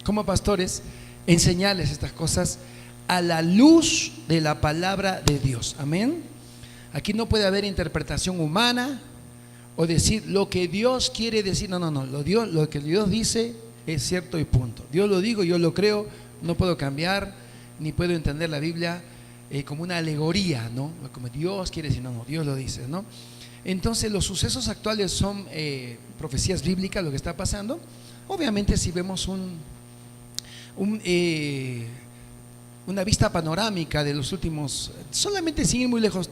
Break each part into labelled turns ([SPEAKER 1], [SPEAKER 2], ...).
[SPEAKER 1] como pastores, enseñarles estas cosas a la luz de la palabra de Dios. Amén. Aquí no puede haber interpretación humana o decir lo que Dios quiere decir. No, lo que Dios dice es cierto y punto. Dios lo digo, yo lo creo, no puedo cambiar, ni puedo entender la Biblia como una alegoría, ¿no? Como Dios quiere decir, no, Dios lo dice, ¿no? Entonces los sucesos actuales son profecías bíblicas, lo que está pasando. Obviamente si vemos una vista panorámica de los últimos, solamente sin ir muy lejos,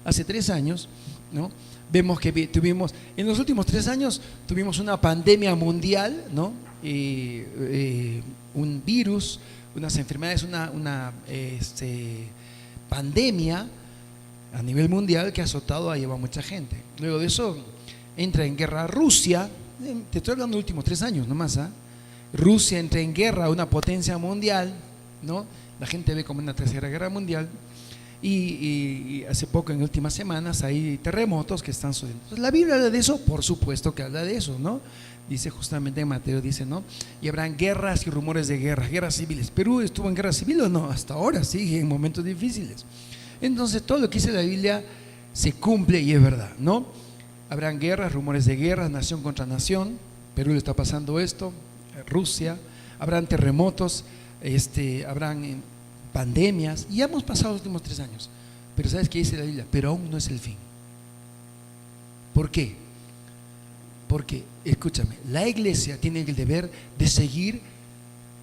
[SPEAKER 1] hace 3 años, ¿no? Vemos que tuvimos, en los últimos 3 años tuvimos una pandemia mundial, ¿no? Un virus, unas enfermedades, una pandemia a nivel mundial que ha azotado, ha llevado a mucha gente. Luego de eso entra en guerra Rusia, te estoy hablando de los últimos 3 años nomás, ¿eh? Rusia entra en guerra, una potencia mundial, ¿no? La gente ve como una tercera guerra mundial. Y hace poco, en últimas semanas, hay terremotos que están sucediendo. Entonces, ¿la Biblia habla de eso? Por supuesto que habla de eso, ¿no? Dice justamente en Mateo, dice, ¿no? Y habrán guerras y rumores de guerras, guerras civiles. ¿Perú estuvo en guerra civil o no? Hasta ahora sigue en momentos difíciles. Entonces, todo lo que dice la Biblia se cumple y es verdad, ¿no? Habrán guerras, rumores de guerras, nación contra nación. Perú le está pasando esto, Rusia. Habrán terremotos, habrán pandemias, y ya hemos pasado los últimos 3 años. Pero ¿sabes qué dice la Biblia? Pero aún no es el fin. ¿Por qué? Porque, escúchame, la iglesia tiene el deber de seguir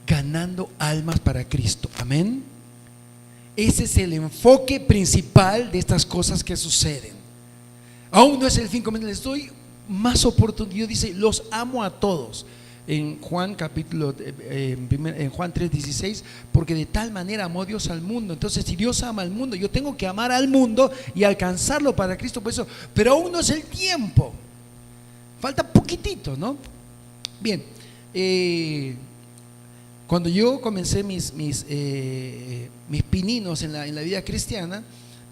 [SPEAKER 1] ganando almas para Cristo. Amén. Ese es el enfoque principal de estas cosas que suceden. Aún no es el fin, como les doy más oportunidad. Dice, los amo a todos. En Juan en Juan 3:16, porque de tal manera amó Dios al mundo. Entonces, si Dios ama al mundo, yo tengo que amar al mundo y alcanzarlo para Cristo. Por eso, pero aún no es el tiempo. Falta poquitito, ¿no? Bien, cuando yo comencé mis pininos en la vida cristiana,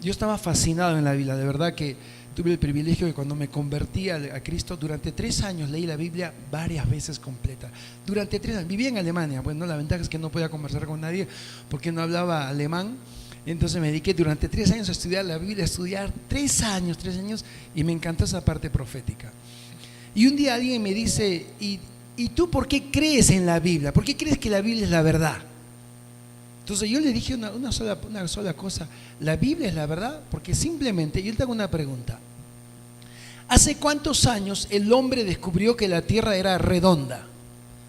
[SPEAKER 1] yo estaba fascinado en la Biblia. De verdad que tuve el privilegio de cuando me convertí a Cristo, durante 3 años leí la Biblia varias veces completa. Durante 3 años, vivía en Alemania. Bueno, la ventaja es que no podía conversar con nadie porque no hablaba alemán. Entonces me dediqué durante 3 años a estudiar la Biblia, a estudiar 3 años, y me encantó esa parte profética. Y un día alguien me dice, ¿y tú por qué crees en la Biblia? ¿Por qué crees que la Biblia es la verdad? Entonces yo le dije una sola cosa: la Biblia es la verdad, porque simplemente, yo te hago una pregunta. ¿Hace cuántos años el hombre descubrió que la tierra era redonda?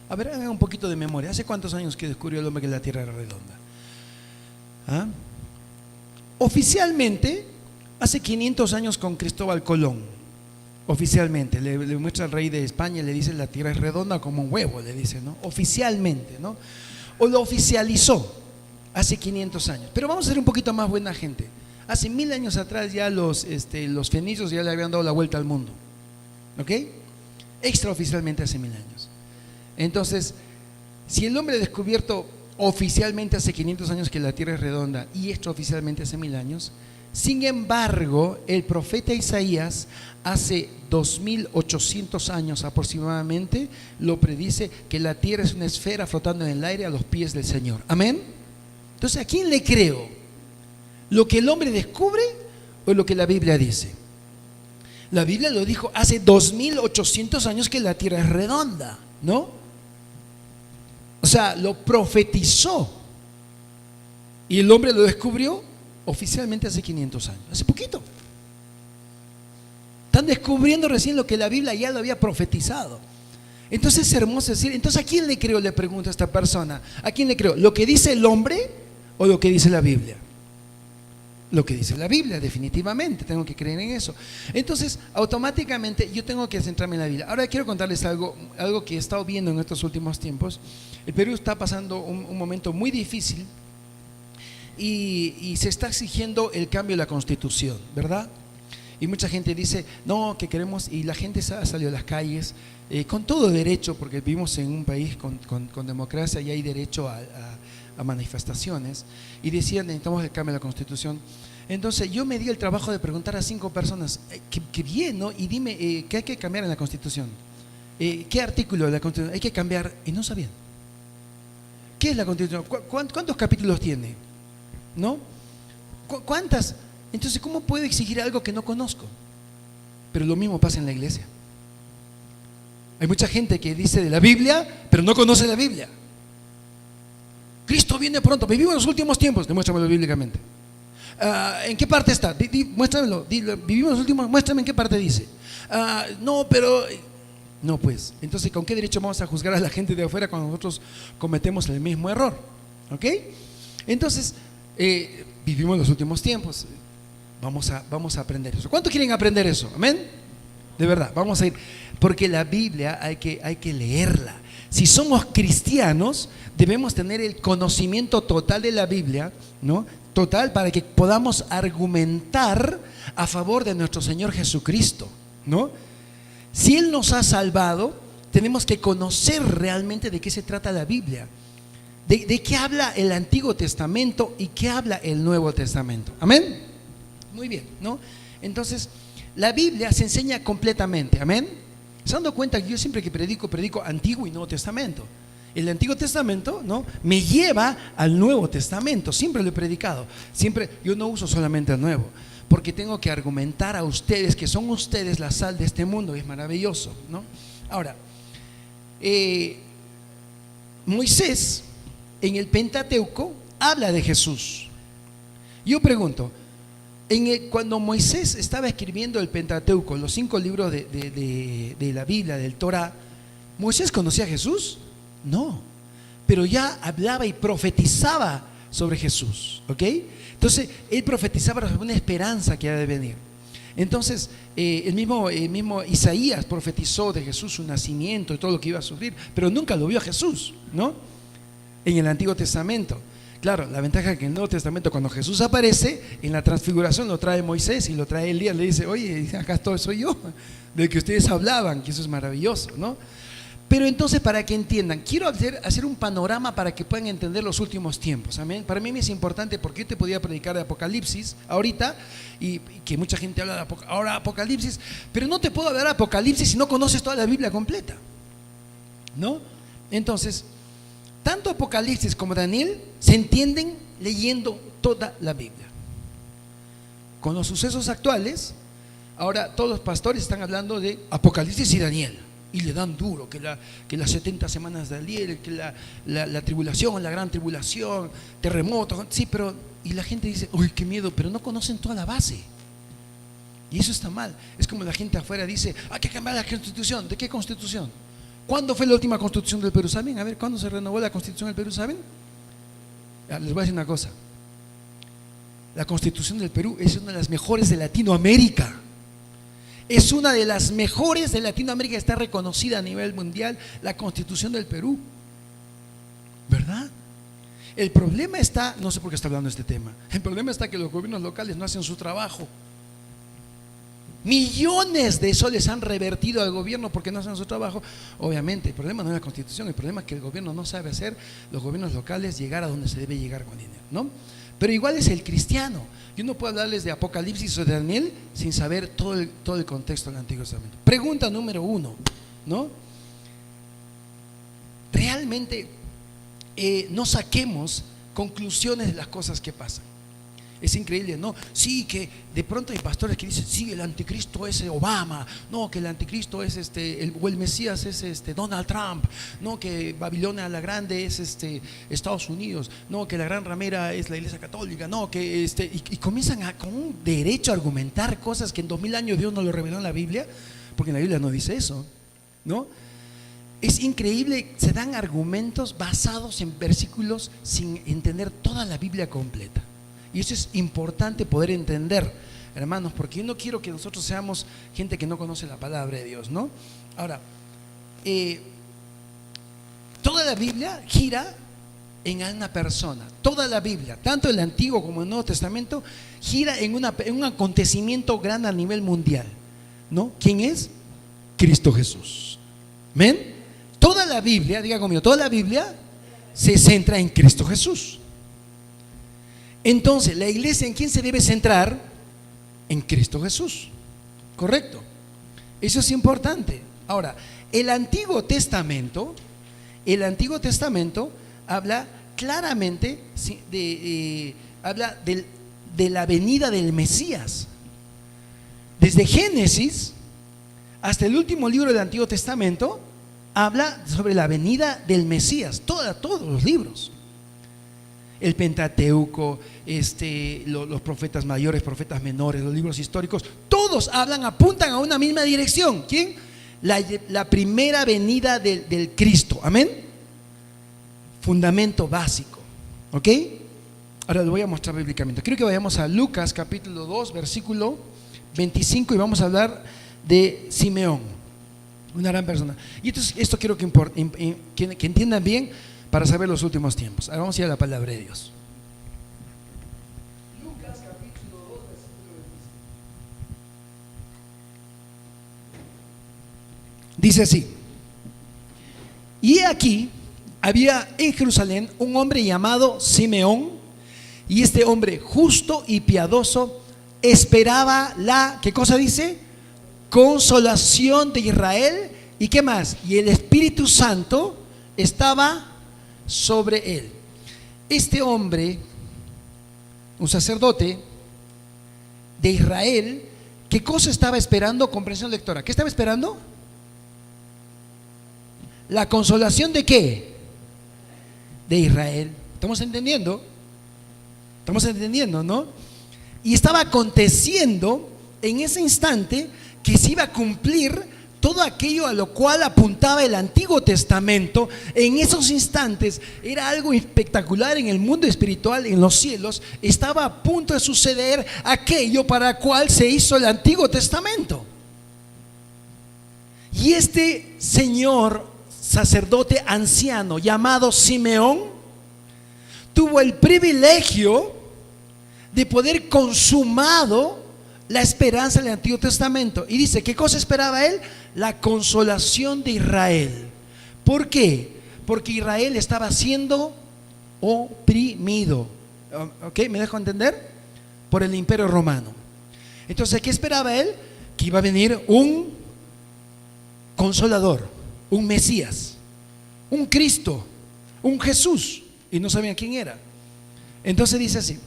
[SPEAKER 1] A ver, hagan un poquito de memoria. ¿Hace cuántos años que descubrió el hombre que la tierra era redonda? ¿Ah? Oficialmente, hace 500 años con Cristóbal Colón. Oficialmente, le muestra al rey de España y le dice: la tierra es redonda como un huevo, le dice, ¿no? Oficialmente, ¿no? O lo oficializó hace 500 años. Pero vamos a ser un poquito más buena gente. Hace 1000 años atrás ya los fenicios ya le habían dado la vuelta al mundo, ¿ok? Extraoficialmente hace 1000 años. Entonces, si el hombre ha descubierto oficialmente hace 500 años que la tierra es redonda y extraoficialmente hace 1000 años, sin embargo, el profeta Isaías hace 2800 años aproximadamente lo predice, que la tierra es una esfera flotando en el aire a los pies del Señor. Amén. Entonces, ¿a quién le creo? ¿Lo que el hombre descubre o lo que la Biblia dice? La Biblia lo dijo hace 2800 años que la tierra es redonda, ¿no? O sea, lo profetizó. Y el hombre lo descubrió oficialmente hace 500 años, hace poquito. Están descubriendo recién lo que la Biblia ya lo había profetizado. Entonces es hermoso decir, entonces ¿a quién le creo? Le pregunto a esta persona. ¿A quién le creo? ¿Lo que dice el hombre o lo que dice la Biblia? Lo que dice la Biblia, definitivamente, tengo que creer en eso. Entonces, automáticamente yo tengo que centrarme en la Biblia. Ahora quiero contarles algo que he estado viendo en estos últimos tiempos. El Perú está pasando un momento muy difícil y se está exigiendo el cambio de la Constitución, ¿verdad? Y mucha gente dice, no, que queremos, y la gente ha salido a las calles con todo derecho, porque vivimos en un país con democracia y hay derecho a manifestaciones, y decían, necesitamos el cambio de la Constitución. Entonces yo me di el trabajo de preguntar a 5 personas, que bien, ¿no? Y dime, ¿qué hay que cambiar en la Constitución? ¿Qué artículo de la Constitución hay que cambiar? Y no sabían. ¿Qué es la Constitución? ¿Cuántos capítulos tiene? ¿No? ¿Cuántas? Entonces, ¿cómo puedo exigir algo que no conozco? Pero lo mismo pasa en la iglesia. Hay mucha gente que dice de la Biblia, pero no conoce la Biblia. Cristo viene pronto, vivimos en los últimos tiempos. Demuéstramelo bíblicamente. ¿En qué parte está? Muéstramelo. Vivimos en los últimos, muéstrame en qué parte dice. No, pero... No, pues, entonces, ¿con qué derecho vamos a juzgar a la gente de afuera cuando nosotros cometemos el mismo error? ¿Ok? Entonces, vivimos en los últimos tiempos. Vamos a aprender eso. ¿Cuántos quieren aprender eso? ¿Amén? De verdad, vamos a ir. Porque la Biblia hay que leerla. Si somos cristianos, debemos tener el conocimiento total de la Biblia, ¿no? Total, para que podamos argumentar a favor de nuestro Señor Jesucristo, ¿no? Si Él nos ha salvado, tenemos que conocer realmente de qué se trata la Biblia, de qué habla el Antiguo Testamento y qué habla el Nuevo Testamento. ¿Amén? Muy bien, ¿no? Entonces, la Biblia se enseña completamente. ¿Amén? ¿Se han dado cuenta que yo siempre que predico Antiguo y Nuevo Testamento? El Antiguo Testamento, ¿no?, me lleva al Nuevo Testamento. Siempre lo he predicado. Siempre, yo no uso solamente el Nuevo, porque tengo que argumentar a ustedes que son ustedes la sal de este mundo. Y es maravilloso, ¿no? Ahora, Moisés en el Pentateuco habla de Jesús. Yo pregunto, cuando Moisés estaba escribiendo el Pentateuco, los 5 libros de la Biblia, del Torah, ¿Moisés conocía a Jesús? No, pero ya hablaba y profetizaba sobre Jesús, ¿ok? Entonces, él profetizaba sobre una esperanza que ha de venir. Entonces, el mismo Isaías profetizó de Jesús, su nacimiento y todo lo que iba a sufrir, pero nunca lo vio a Jesús, ¿no? En el Antiguo Testamento. Claro, la ventaja es que en el Nuevo Testamento, cuando Jesús aparece, en la transfiguración lo trae Moisés y lo trae Elías, le dice, oye, acá soy yo, del que ustedes hablaban, que eso es maravilloso, ¿no? Pero entonces, para que entiendan, quiero hacer un panorama para que puedan entender los últimos tiempos. Amén. Para mí es importante, porque yo te podía predicar de Apocalipsis ahorita, y que mucha gente habla de Apocalipsis, pero no te puedo hablar de Apocalipsis si no conoces toda la Biblia completa, ¿no? Entonces, tanto Apocalipsis como Daniel se entienden leyendo toda la Biblia. Con los sucesos actuales, ahora todos los pastores están hablando de Apocalipsis y Daniel, y le dan duro, que las 70 semanas de Daniel, que la tribulación, la gran tribulación, terremotos, sí, pero, y la gente dice, uy, qué miedo, pero no conocen toda la base. Y eso está mal. Es como la gente afuera dice, hay que cambiar la constitución. ¿De qué constitución? ¿Cuándo fue la última constitución del Perú? ¿Saben? A ver, ¿cuándo se renovó la constitución del Perú? ¿Saben? Les voy a decir una cosa. La constitución del Perú es una de las mejores de Latinoamérica. Es una de las mejores de Latinoamérica, está reconocida a nivel mundial, la Constitución del Perú, ¿verdad? El problema está, no sé por qué está hablando de este tema, el problema está que los gobiernos locales no hacen su trabajo. Millones de soles han revertido al gobierno porque no hacen su trabajo. Obviamente, el problema no es la Constitución, el problema es que el gobierno no sabe hacer, los gobiernos locales, llegar a donde se debe llegar con dinero, ¿no? Pero igual es el cristiano. Yo no puedo hablarles de Apocalipsis o de Daniel sin saber todo el contexto del Antiguo Testamento. Pregunta número 1, ¿no? Realmente no saquemos conclusiones de las cosas que pasan. Es increíble, ¿no? Sí, que de pronto hay pastores que dicen, sí, el anticristo es Obama, no, que el anticristo es o el Mesías es Donald Trump, no, que Babilonia la Grande es Estados Unidos, no, que la gran ramera es la Iglesia Católica, no, que y comienzan con un derecho a argumentar cosas que en 2000 años Dios no lo reveló en la Biblia, porque en la Biblia no dice eso, ¿no? Es increíble, se dan argumentos basados en versículos sin entender toda la Biblia completa. Y eso es importante poder entender, hermanos, porque yo no quiero que nosotros seamos gente que no conoce la palabra de Dios, ¿no? Ahora, toda la Biblia gira en una persona. Toda la Biblia, tanto el Antiguo como el Nuevo Testamento, gira en un acontecimiento grande a nivel mundial, ¿no? ¿Quién es? Cristo Jesús. ¿Ven? Toda la Biblia, diga conmigo, toda la Biblia se centra en Cristo Jesús. Entonces, la iglesia, ¿en quién se debe centrar? En Cristo Jesús. ¿Correcto? Eso es importante. Ahora, el Antiguo Testamento habla claramente habla de la venida del Mesías. Desde Génesis hasta el último libro del Antiguo Testamento habla sobre la venida del Mesías, todos los libros. El Pentateuco, los profetas mayores, profetas menores, los libros históricos, todos apuntan a una misma dirección. ¿Quién? La primera venida del Cristo. Amén. Fundamento básico. ¿Ok? Ahora lo voy a mostrar bíblicamente. Quiero que vayamos a Lucas capítulo 2, versículo 25, y vamos a hablar de Simeón, una gran persona. Y esto quiero que entiendan bien para saber los últimos tiempos. Ahora vamos a ir a la palabra de Dios. Lucas capítulo 2, versículo 25. Dice así: y aquí había en Jerusalén un hombre llamado Simeón, y este hombre justo y piadoso esperaba ¿qué cosa dice? Consolación de Israel. ¿Y qué más? Y el Espíritu Santo estaba sobre él. Este hombre, un sacerdote de Israel, ¿qué cosa estaba esperando? Comprensión lectora. ¿Qué estaba esperando? ¿La consolación de qué? De Israel. ¿Estamos entendiendo? ¿Estamos entendiendo, no? Y estaba aconteciendo en ese instante que se iba a cumplir todo aquello a lo cual apuntaba el Antiguo Testamento. En esos instantes era algo espectacular en el mundo espiritual, en los cielos. Estaba a punto de suceder aquello para el cual se hizo el Antiguo Testamento. Y este señor sacerdote anciano llamado Simeón tuvo el privilegio de poder consumado la esperanza del Antiguo Testamento. Y dice, ¿qué cosa esperaba él? La consolación de Israel. ¿Por qué? Porque Israel estaba siendo oprimido. ¿Ok? ¿Me dejo entender? Por el Imperio Romano. Entonces, ¿qué esperaba él? Que iba a venir un consolador, un Mesías, un Cristo, un Jesús. Y no sabían quién era. Entonces dice así: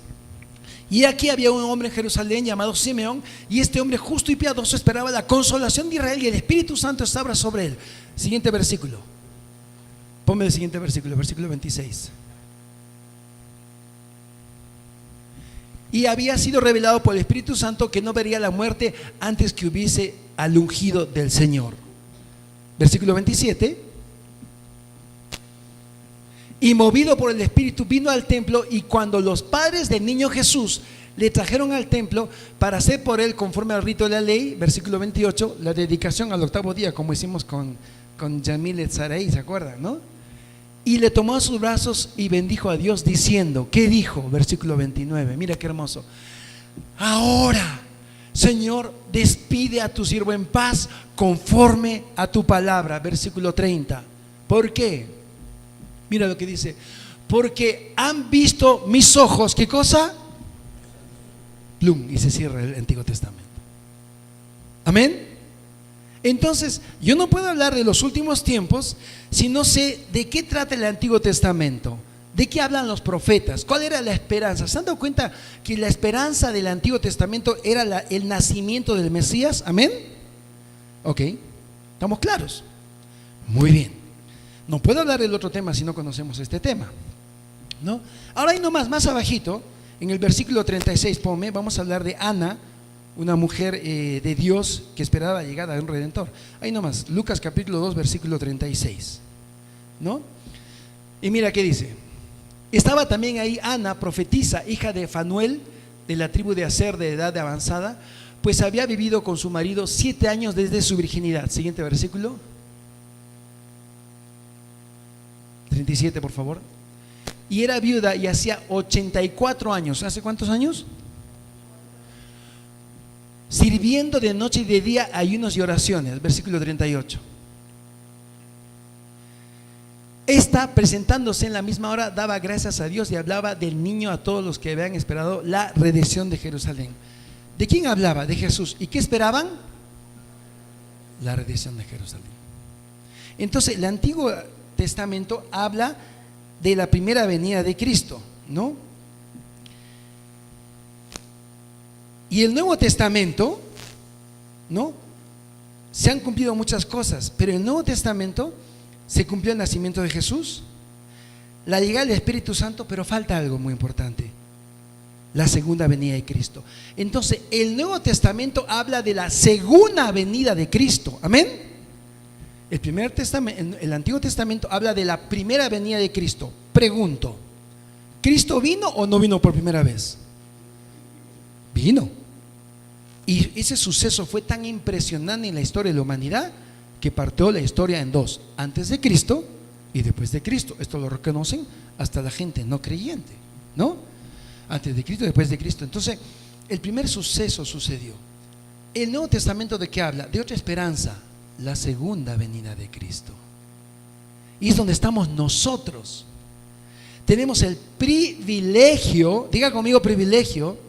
[SPEAKER 1] y aquí había un hombre en Jerusalén llamado Simeón, y este hombre justo y piadoso esperaba la consolación de Israel, y el Espíritu Santo estaba sobre él. Siguiente versículo. Ponme el siguiente versículo, versículo 26. Y había sido revelado por el Espíritu Santo que no vería la muerte antes que hubiese al ungido del Señor. Versículo 27. Y movido por el Espíritu vino al templo, y cuando los padres del niño Jesús le trajeron al templo para hacer por él conforme al rito de la ley, versículo 28, la dedicación al octavo día, como hicimos con Yamil Etzaraí, ¿se acuerdan, no? Y le tomó a sus brazos y bendijo a Dios diciendo, ¿qué dijo? Versículo 29, mira qué hermoso: ahora, Señor, despide a tu siervo en paz conforme a tu palabra. Versículo 30, ¿por qué? Mira lo que dice: porque han visto mis ojos, ¿qué cosa? Plum, y se cierra el Antiguo Testamento. Amén. Entonces, yo no puedo hablar de los últimos tiempos si no sé de qué trata el Antiguo Testamento, de qué hablan los profetas, cuál era la esperanza. ¿Se han dado cuenta que la esperanza del Antiguo Testamento era el nacimiento del Mesías? Amén. Ok, ¿estamos claros? Muy bien. No puedo hablar del otro tema si no conocemos este tema, ¿no? Ahora hay nomás, más abajito, en el versículo 36, vamos a hablar de Ana, una mujer de Dios que esperaba la llegada de un Redentor. Ahí nomás, Lucas capítulo 2, versículo 36, ¿no? Y mira qué dice: estaba también ahí Ana, profetisa, hija de Fanuel, de la tribu de Aser, de edad avanzada, pues había vivido con su marido 7 años desde su virginidad. Siguiente versículo 37, por favor. Y era viuda y hacía 84 años. ¿Hace cuántos años? Sirviendo de noche y de día ayunos y oraciones. Versículo 38. Esta, presentándose en la misma hora, daba gracias a Dios y hablaba del niño a todos los que habían esperado la redención de Jerusalén. ¿De quién hablaba? De Jesús. ¿Y qué esperaban? la redención de Jerusalén. Entonces, el Antiguo Testamento habla de la primera venida de Cristo, ¿no? Y el Nuevo Testamento, ¿no? Se han cumplido muchas cosas, pero en el Nuevo Testamento se cumplió el nacimiento de Jesús, la llegada del Espíritu Santo, pero falta algo muy importante: la segunda venida de Cristo. Entonces, el Nuevo Testamento habla de la segunda venida de Cristo. Amén. El Antiguo Testamento habla de la primera venida de Cristo. Pregunto, ¿Cristo vino o no vino por primera vez? Vino. Y ese suceso fue tan impresionante en la historia de la humanidad que partió la historia en dos: antes de Cristo y después de Cristo. Esto lo reconocen hasta la gente no creyente, ¿no? Antes de Cristo y después de Cristo. Entonces, el primer suceso sucedió. El Nuevo Testamento, ¿de qué habla? De otra esperanza: la segunda venida de Cristo. Y es donde estamos nosotros. Tenemos el privilegio, diga conmigo privilegio,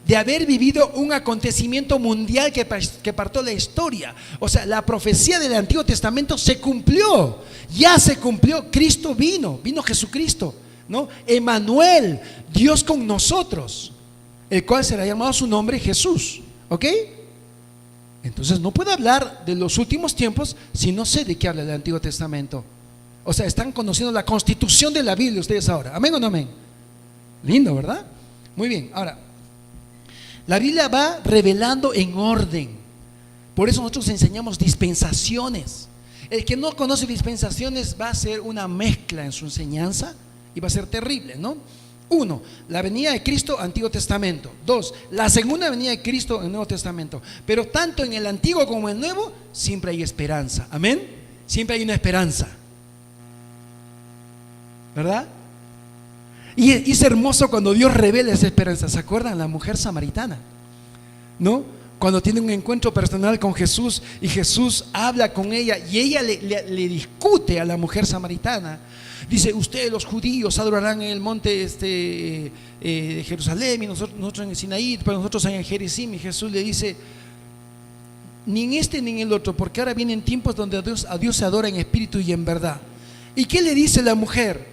[SPEAKER 1] de haber vivido un acontecimiento mundial que partió la historia. O sea, la profecía del Antiguo Testamento se cumplió, ya se cumplió. Cristo vino Jesucristo, ¿no? Emmanuel, Dios con nosotros, el cual será llamado su nombre Jesús, ¿ok? Entonces no puedo hablar de los últimos tiempos si no sé de qué habla el Antiguo Testamento. O sea, están conociendo la constitución de la Biblia ustedes ahora. ¿Amén o no amén? Lindo, ¿verdad? Muy bien. Ahora, la Biblia va revelando en orden. Por eso nosotros enseñamos dispensaciones. El que no conoce dispensaciones va a hacer una mezcla en su enseñanza y va a ser terrible, ¿no? 1, la venida de Cristo, Antiguo Testamento. 2, la segunda venida de Cristo, el Nuevo Testamento. Pero tanto en el Antiguo como en el Nuevo siempre hay esperanza. Amén. Siempre hay una esperanza, ¿verdad? Y es hermoso cuando Dios revela esa esperanza. ¿Se acuerdan? La mujer samaritana, ¿no? Cuando tiene un encuentro personal con Jesús y Jesús habla con ella y ella le discute a la mujer samaritana. Dice: ustedes los judíos adorarán en el monte de Jerusalén y nosotros en el Sinaí, pero nosotros en el Gerizim. Y Jesús le dice: ni en este ni en el otro, porque ahora vienen tiempos donde a Dios se adora en espíritu y en verdad. ¿Y qué le dice la mujer?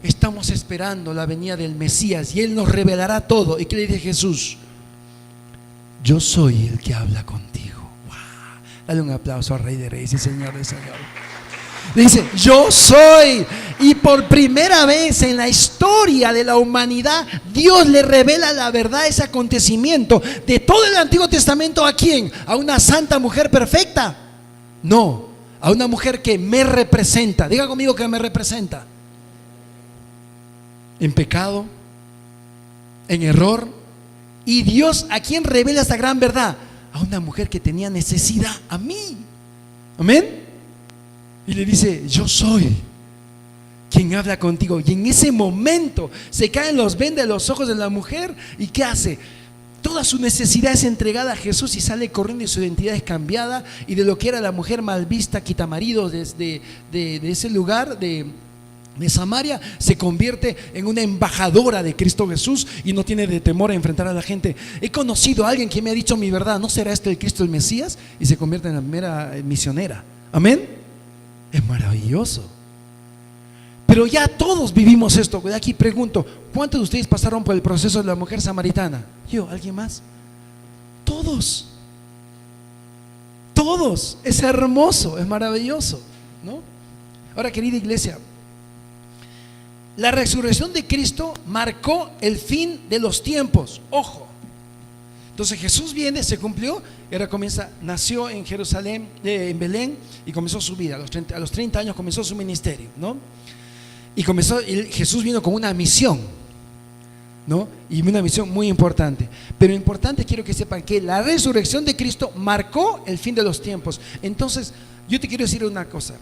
[SPEAKER 1] Estamos esperando la venida del Mesías y Él nos revelará todo. ¿Y qué le dice Jesús? Yo soy el que habla contigo. ¡Wow! Dale un aplauso al Rey de Reyes y Señor de Señores. Le dice: yo soy. Y por primera vez en la historia de la humanidad, Dios le revela la verdad, ese acontecimiento de todo el Antiguo Testamento. ¿A quién? ¿A una santa mujer perfecta? No, a una mujer que me representa. Diga conmigo: que me representa. En pecado, en error. Y Dios, ¿a quién revela esta gran verdad? A una mujer que tenía necesidad, a mí. Amén. Y le dice: yo soy quien habla contigo. Y en ese momento se caen los vendas de los ojos de la mujer. ¿Y qué hace? Toda su necesidad es entregada a Jesús y sale corriendo, y su identidad es cambiada. Y de lo que era la mujer mal vista, quitamaridos de ese lugar de Samaria, se convierte en una embajadora de Cristo Jesús y no tiene de temor a enfrentar a la gente. He conocido a alguien que me ha dicho mi verdad: ¿no será este el Cristo, el Mesías? Y se convierte en la primera misionera. Amén. Es maravilloso. Pero ya todos vivimos esto. De aquí pregunto: ¿cuántos de ustedes pasaron por el proceso de la mujer samaritana? ¿Yo? ¿Alguien más? Todos. Todos. Es hermoso, es maravilloso, ¿no? Ahora, querida iglesia, la resurrección de Cristo marcó el fin de los tiempos. Ojo. Entonces Jesús viene, se cumplió, y ahora nació en Jerusalén, en Belén, y comenzó su vida. A los 30 años comenzó su ministerio, ¿no? Y Jesús vino con una misión, ¿no? Y una misión muy importante. Pero importante, quiero que sepan que la resurrección de Cristo marcó el fin de los tiempos. Entonces, yo te quiero decir una cosa.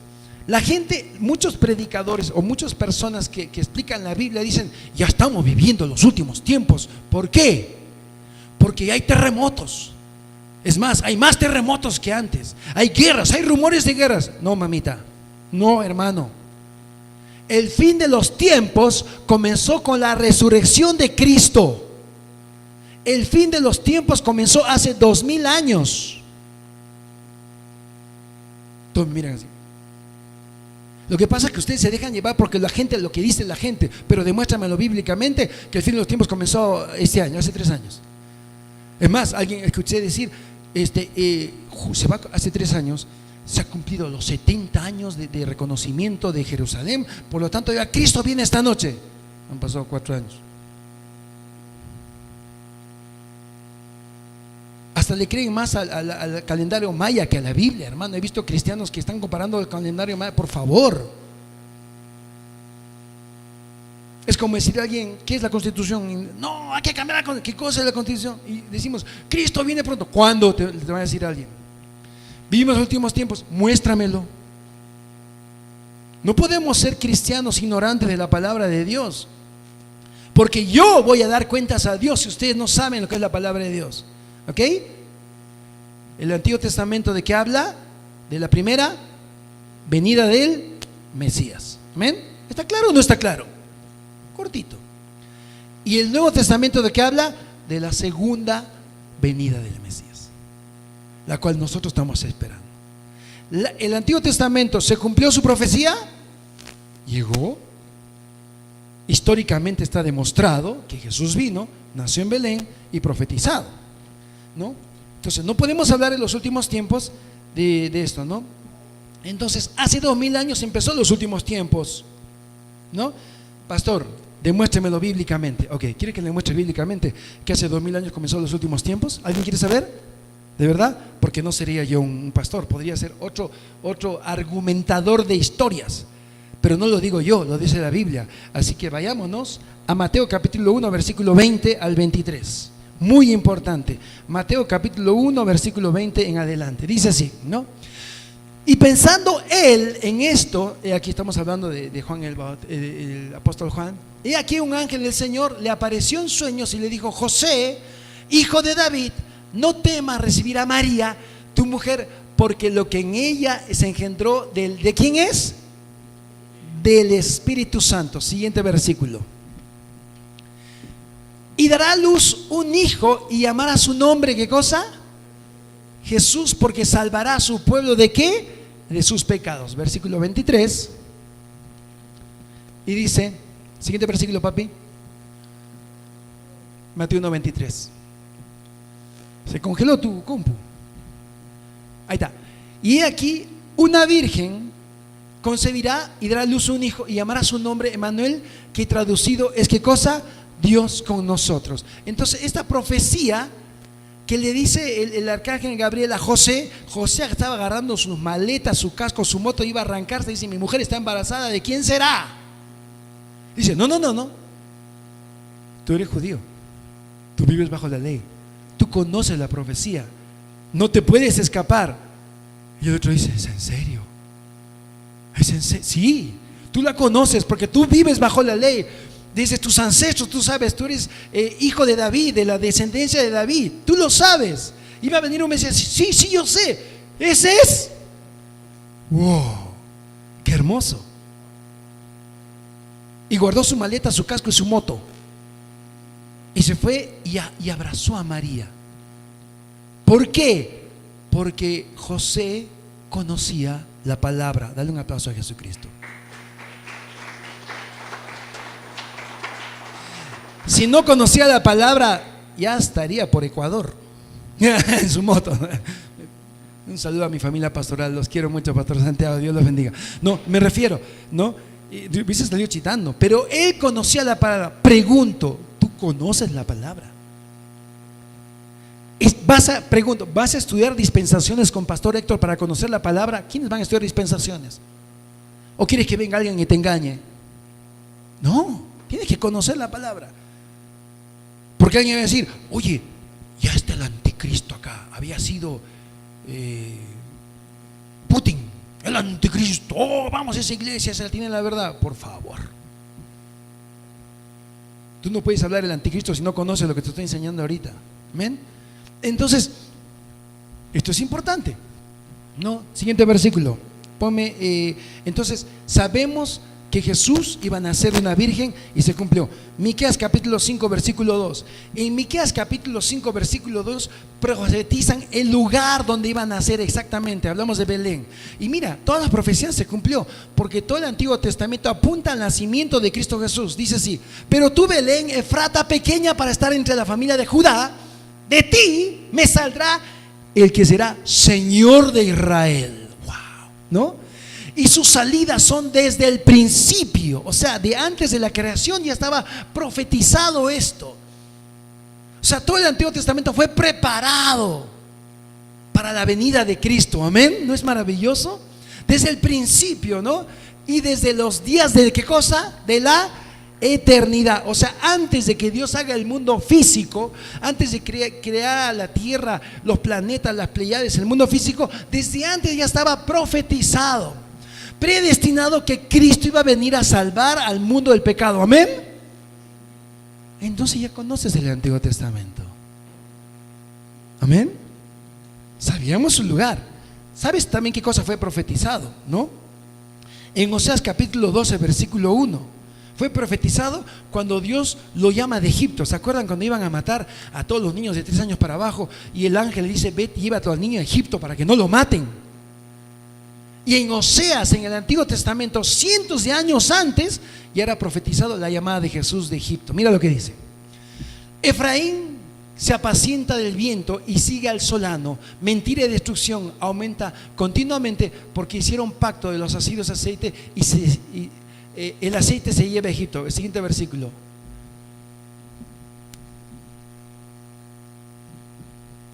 [SPEAKER 1] La gente, muchos predicadores o muchas personas que explican la Biblia dicen: ya estamos viviendo los últimos tiempos. ¿Por qué? Porque hay terremotos. Es más, hay más terremotos que antes. Hay guerras, hay rumores de guerras. No, mamita, no, hermano. El fin de los tiempos comenzó con la resurrección de Cristo. El fin de los tiempos comenzó hace 2000 años. Todos me miran así. Lo que pasa es que ustedes se dejan llevar porque la gente, lo que dice la gente, pero demuéstramelo bíblicamente que el fin de los tiempos comenzó este año, hace 3 años. Es más, alguien escuché decir, hace 3 años se ha cumplido los 70 años de reconocimiento de Jerusalén, por lo tanto ya Cristo viene esta noche. Han pasado 4 años. Hasta le creen más al calendario maya que a la Biblia, hermano. He visto cristianos que están comparando el calendario maya. Por favor. Es como decir a alguien, ¿qué es la Constitución? Y, no, hay que cambiar la Constitución. ¿Qué cosa es la Constitución? Y decimos, Cristo viene pronto. ¿Cuándo? Te va a decir alguien. Vivimos los últimos tiempos. Muéstramelo. No podemos ser cristianos ignorantes de la palabra de Dios, porque yo voy a dar cuentas a Dios si ustedes no saben lo que es la palabra de Dios. ¿Ok? El Antiguo Testamento, ¿de qué habla? De la primera venida del Mesías. ¿Amén? ¿Está claro o no está claro? Cortito. ¿Y el Nuevo Testamento de qué habla? De la segunda venida del Mesías, la cual nosotros estamos esperando. El Antiguo Testamento, ¿se cumplió su profecía? Llegó. Históricamente está demostrado que Jesús vino, nació en Belén y profetizado, ¿no? Entonces no podemos hablar en los últimos tiempos de esto, ¿no? Entonces hace 2000 años empezó los últimos tiempos, ¿no? Pastor, demuéstremelo bíblicamente. Ok, ¿quiere que le muestre bíblicamente que hace 2000 años comenzó los últimos tiempos? ¿Alguien quiere saber? ¿De verdad? Porque no sería yo un pastor, podría ser otro argumentador de historias, pero no lo digo yo, lo dice la Biblia. Así que vayámonos a Mateo capítulo 1 versículo 20 al 23. Muy importante. Mateo capítulo 1 versículo 20 en adelante. Dice así, ¿no? Y pensando él en esto, aquí estamos hablando de Juan el apóstol Juan. Y aquí un ángel del Señor le apareció en sueños y le dijo: José, hijo de David, no temas recibir a María, tu mujer, porque lo que en ella se engendró ¿de quién es? Del Espíritu Santo. Siguiente versículo. Y dará a luz un hijo y llamará su nombre, ¿qué cosa? Jesús, porque salvará a su pueblo ¿de qué? De sus pecados. Versículo 23. Y dice, siguiente versículo, papi. Mateo 1:23. Se congeló tu compu. Ahí está. Y aquí una virgen concebirá y dará a luz un hijo y llamará su nombre Emmanuel, que traducido es ¿qué cosa? Dios con nosotros. Entonces esta profecía que le dice el arcángel Gabriel a José, José estaba agarrando sus maletas, su casco, su moto, iba a arrancarse, dice: mi mujer está embarazada, ¿de quién será? Dice: no, tú eres judío, tú vives bajo la ley, tú conoces la profecía, no te puedes escapar. Y el otro dice: ¿es en serio? ¿Es en serio? Sí, tú la conoces porque tú vives bajo la ley. Dices, tus ancestros, tú sabes, tú eres hijo de David, de la descendencia de David, tú lo sabes. Iba a venir un Mesías: sí, yo sé, ese es. Wow, qué hermoso. Y guardó su maleta, su casco y su moto, y se fue y abrazó a María. ¿Por qué? Porque José conocía la palabra. Dale un aplauso a Jesucristo. Si no conocía la palabra, ya estaría por Ecuador en su moto. Un saludo a mi familia pastoral, los quiero mucho, Pastor Santiago, Dios los bendiga. No, me refiero, ¿no? Hubiese salido chitando, pero él conocía la palabra. Pregunto, ¿tú conoces la palabra? ¿Vas a estudiar dispensaciones con Pastor Héctor para conocer la palabra? ¿Quiénes van a estudiar dispensaciones? ¿O quieres que venga alguien y te engañe? No, tienes que conocer la palabra. Porque alguien va a decir: oye, ya está el anticristo acá, había sido Putin, el anticristo. Oh, vamos a esa iglesia, se la tiene la verdad. Por favor, tú no puedes hablar del anticristo si no conoces lo que te estoy enseñando ahorita. ¿Amén? Entonces, esto es importante, ¿no? Siguiente versículo. Ponme, entonces, sabemos que Jesús iba a nacer de una virgen y se cumplió. Miqueas capítulo 5 versículo 2. En Miqueas capítulo 5 versículo 2 profetizan el lugar donde iba a nacer exactamente. Hablamos de Belén. Y mira, todas las profecías se cumplió, porque todo el Antiguo Testamento apunta al nacimiento de Cristo Jesús. Dice así: pero tú, Belén, Efrata pequeña para estar entre la familia de Judá, de ti me saldrá el que será Señor de Israel. Wow, ¿no? Y sus salidas son desde el principio, o sea, de antes de la creación ya estaba profetizado esto. O sea, todo el Antiguo Testamento fue preparado para la venida de Cristo. Amén. ¿No es maravilloso? Desde el principio, ¿no? Y desde los días de ¿qué cosa? De la eternidad. O sea, antes de que Dios haga el mundo físico, antes de crear la tierra, los planetas, las Pleiades, el mundo físico, desde antes ya estaba profetizado, predestinado, que Cristo iba a venir a salvar al mundo del pecado. Amén. Entonces ya conoces el Antiguo Testamento. Amén. Sabíamos su lugar. ¿Sabes también qué cosa fue profetizado? ¿No? En Oseas capítulo 12 versículo 1 fue profetizado cuando Dios lo llama de Egipto. ¿Se acuerdan cuando iban a matar a todos los niños de 3 años para abajo? Y el ángel le dice: ve, lleva a todo el niño a Egipto para que no lo maten. Y en Oseas, en el Antiguo Testamento, cientos de años antes, ya era profetizado la llamada de Jesús de Egipto. Mira lo que dice: Efraín se apacienta del viento y sigue al solano. Mentira y destrucción aumenta continuamente, porque hicieron pacto de los asirios aceite y el aceite se lleva a Egipto. El siguiente versículo.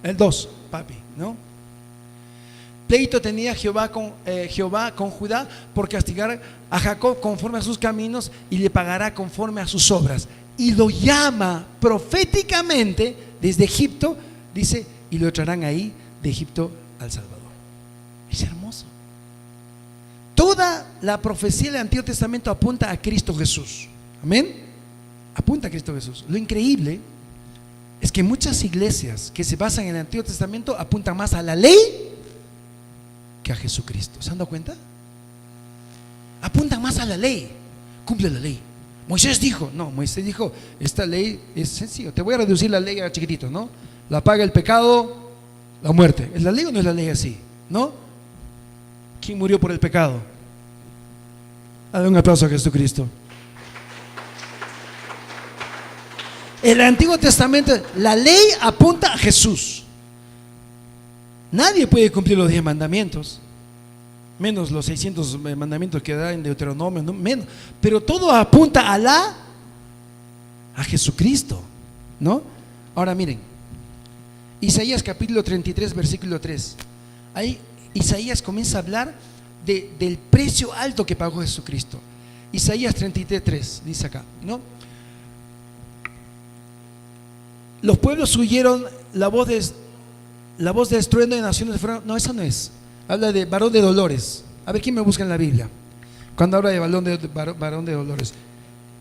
[SPEAKER 1] El 2, papi, ¿no? Pleito tenía Jehová con Judá por castigar a Jacob conforme a sus caminos, y le pagará conforme a sus obras. Y lo llama proféticamente desde Egipto, dice, y lo traerán ahí de Egipto al Salvador. Es hermoso. Toda la profecía del Antiguo Testamento apunta a Cristo Jesús. Amén. Apunta a Cristo Jesús. Lo increíble es que muchas iglesias que se basan en el Antiguo Testamento apuntan más a la ley que a Jesucristo. ¿Se han dado cuenta? Apuntan más a la ley. Cumple la ley. Moisés dijo, no, Moisés dijo, esta ley es sencillo, te voy a reducir la ley a chiquitito, ¿no? La paga el pecado, la muerte. ¿Es la ley o no es la ley así? ¿No? ¿Quién murió por el pecado? Dale un aplauso a Jesucristo. El Antiguo Testamento, la ley apunta a Jesús. Nadie puede cumplir los 10 mandamientos, menos los 600 mandamientos que da en Deuteronomio, no, menos. Pero todo apunta a Jesucristo, ¿no? Ahora miren, Isaías capítulo 33 versículo 3. Ahí Isaías comienza a hablar del precio alto que pagó Jesucristo. Isaías 33:3 dice acá, ¿no? Los pueblos huyeron, la voz de estruendo de naciones fueron. No, esa no es. Habla de varón de dolores. A ver quién me busca en la Biblia cuando habla de varón de dolores.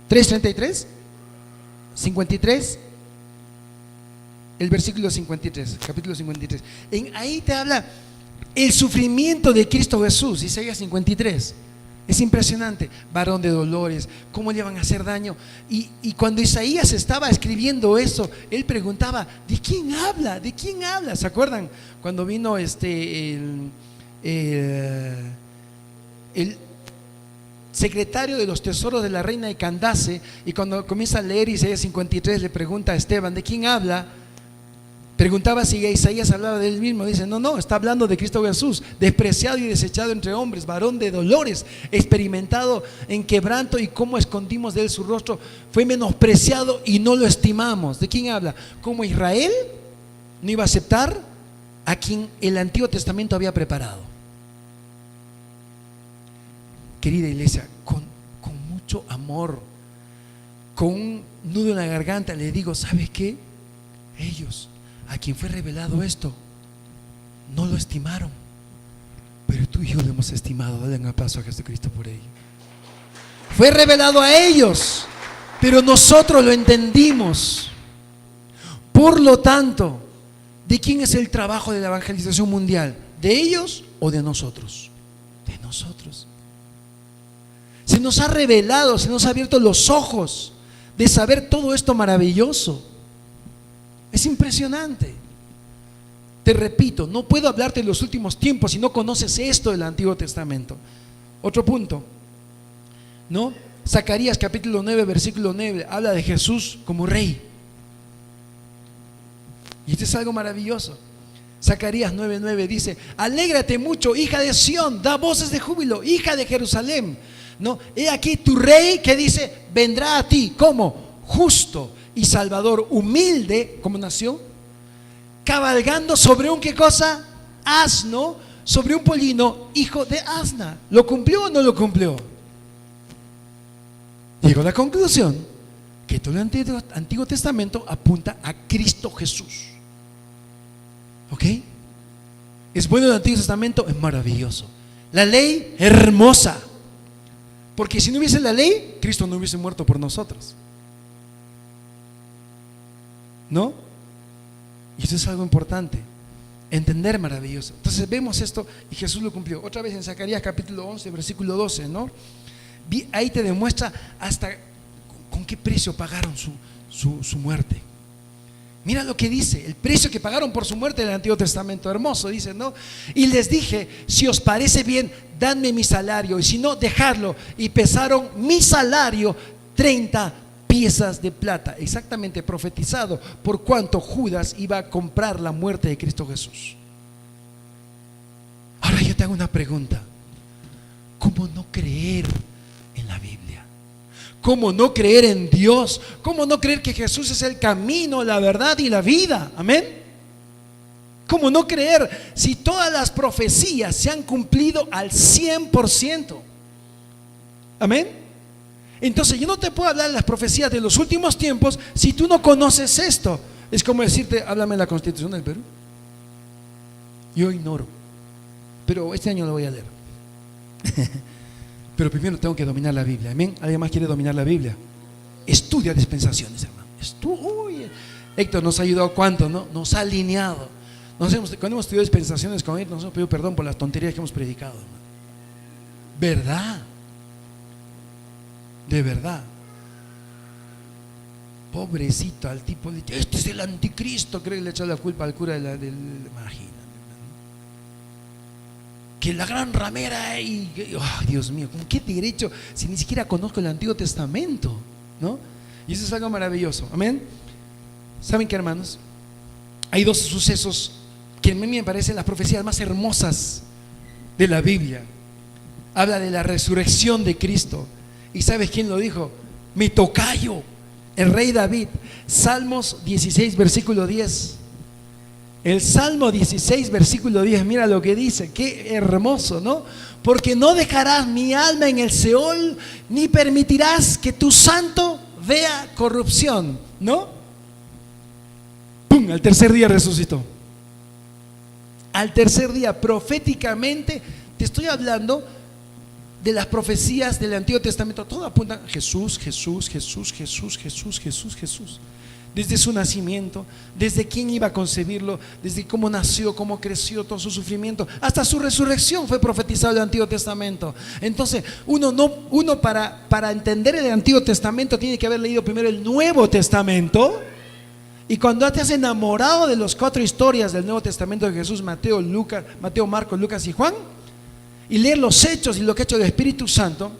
[SPEAKER 1] 3:33, 53, el versículo 53, capítulo 53. Ahí te habla el sufrimiento de Cristo Jesús. Isaías 53. Es impresionante. Varón de dolores, cómo le van a hacer daño. Y cuando Isaías estaba escribiendo eso, él preguntaba: ¿de quién habla? ¿De quién habla? ¿Se acuerdan? Cuando vino el secretario de los tesoros de la reina de Candace, y cuando comienza a leer Isaías 53 le pregunta a Esteban: ¿de quién habla? Preguntaba si Isaías hablaba de él mismo. Dice: no, está hablando de Cristo Jesús, despreciado y desechado entre hombres, varón de dolores, experimentado en quebranto, y cómo escondimos de él su rostro, fue menospreciado y no lo estimamos. ¿De quién habla? Como Israel no iba a aceptar a quien el Antiguo Testamento había preparado. Querida iglesia, con mucho amor, con un nudo en la garganta, le digo: ¿sabes qué? Ellos, a quien fue revelado esto, no lo estimaron, pero tú y yo lo hemos estimado. Dale un aplauso a Jesucristo por ello. Fue revelado a ellos, pero nosotros lo entendimos. Por lo tanto, ¿de quién es el trabajo de la evangelización mundial? ¿De ellos o de nosotros? De nosotros. Se nos ha revelado, se nos ha abierto los ojos de saber todo esto maravilloso. Es impresionante. Te repito, no puedo hablarte de los últimos tiempos si no conoces esto del Antiguo Testamento. Otro punto, ¿no? Zacarías capítulo 9, versículo 9, habla de Jesús como rey. Y esto es algo maravilloso. Zacarías 9:9 dice: alégrate mucho, hija de Sión, da voces de júbilo, hija de Jerusalén. No, he aquí tu rey, que dice, vendrá a ti como justo y salvador, humilde, como nació, cabalgando sobre un, ¿qué cosa? Asno, sobre un pollino, hijo de asna. ¿Lo cumplió o no lo cumplió? Llegó a la conclusión que todo el Antiguo Testamento apunta a Cristo Jesús. ¿Ok? ¿Es bueno el Antiguo Testamento? Es maravilloso. La ley, hermosa. Porque si no hubiese la ley, Cristo no hubiese muerto por nosotros, ¿no? Y eso es algo importante, entender, maravilloso. Entonces vemos esto y Jesús lo cumplió. Otra vez en Zacarías capítulo 11, versículo 12, ¿no? Ahí te demuestra hasta con qué precio pagaron su muerte. Mira lo que dice, el precio que pagaron por su muerte en el Antiguo Testamento. Hermoso, dice, ¿no? Y les dije: si os parece bien, dadme mi salario, y si no, dejadlo. Y pesaron mi salario 30 piezas de plata. Exactamente profetizado por cuanto Judas iba a comprar la muerte de Cristo Jesús. Ahora yo te hago una pregunta: ¿cómo no creer en la Biblia? ¿Cómo no creer en Dios? ¿Cómo no creer que Jesús es el camino, la verdad y la vida? Amén. ¿Cómo no creer si todas las profecías se han cumplido al 100%? Amén. Entonces yo no te puedo hablar de las profecías de los últimos tiempos si tú no conoces esto. Es como decirte: háblame de la Constitución del Perú. Yo ignoro, pero este año lo voy a leer. Pero primero tengo que dominar la Biblia. Amén. ¿Alguien más quiere dominar la Biblia? Estudia dispensaciones, hermano. Uy, Héctor nos ha ayudado cuánto, ¿no? Nos ha alineado. Cuando hemos estudiado dispensaciones con él, nos hemos pedido perdón por las tonterías que hemos predicado, hermano. ¿Verdad? De verdad. Pobrecito al tipo, este es el anticristo. Creo que le echó la culpa al cura imagínate, que la gran ramera oh, Dios mío, ¿con qué derecho si ni siquiera conozco el Antiguo Testamento? ¿No? Y eso es algo maravilloso. Amén. ¿Saben qué, hermanos? Hay dos sucesos que a mí me parecen las profecías más hermosas de la Biblia. Habla de la resurrección de Cristo. ¿Y sabes quién lo dijo? Mi tocayo, el rey David. Salmos 16, versículo 10. El Salmo 16, versículo 10, mira lo que dice, qué hermoso, ¿no? Porque no dejarás mi alma en el Seol, ni permitirás que tu santo vea corrupción, ¿no? ¡Pum! Al tercer día resucitó. Al tercer día, proféticamente, te estoy hablando de las profecías del Antiguo Testamento. Todo apunta a Jesús, Jesús, Jesús, Jesús, Jesús, Jesús, Jesús. Desde su nacimiento, desde quién iba a concebirlo, desde cómo nació, cómo creció, todo su sufrimiento, hasta su resurrección fue profetizado en el Antiguo Testamento. Entonces, uno para entender el Antiguo Testamento tiene que haber leído primero el Nuevo Testamento. Y cuando te has enamorado de las 4 historias del Nuevo Testamento de Jesús, Mateo, Marcos, Lucas y Juan, y leer los hechos y lo que ha hecho el Espíritu Santo,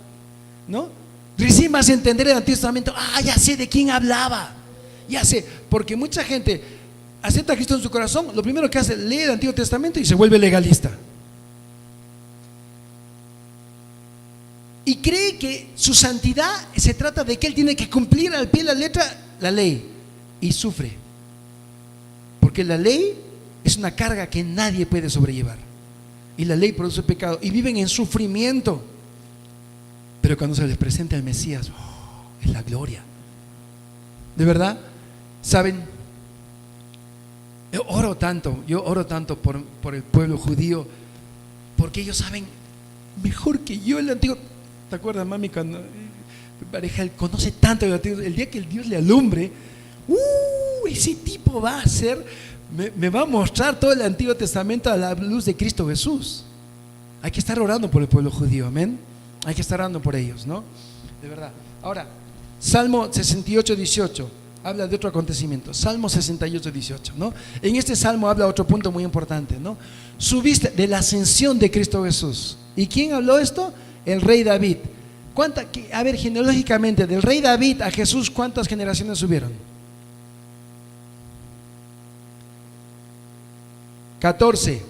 [SPEAKER 1] ¿no? Recién vas a entender el Antiguo Testamento. Ya sé de quién hablaba. Ya sé, porque mucha gente acepta a Cristo en su corazón, lo primero que hace es leer el Antiguo Testamento y se vuelve legalista. Y cree que su santidad se trata de que él tiene que cumplir al pie de la letra la ley. Y sufre. Porque la ley es una carga que nadie puede sobrellevar. Y la ley produce pecado. Y viven en sufrimiento. Pero cuando se les presenta el Mesías, es la gloria. De verdad. ¿Saben? Yo oro tanto por el pueblo judío, porque ellos saben mejor que yo el Antiguo. ¿Te acuerdas, mami, cuando mi pareja él conoce tanto el Antiguo? El día que el Dios le alumbre, ese tipo va a ser, me va a mostrar todo el Antiguo Testamento a la luz de Cristo Jesús. Hay que estar orando por el pueblo judío, amén. Hay que estar orando por ellos, ¿no? De verdad. Ahora, Salmo 68, 18 habla de otro acontecimiento. Salmo 68, 18, ¿no? En este salmo habla otro punto muy importante, ¿no? Subiste de la ascensión de Cristo Jesús. ¿Y quién habló esto? El rey David. A ver, genealógicamente, del rey David a Jesús, ¿cuántas generaciones subieron? 14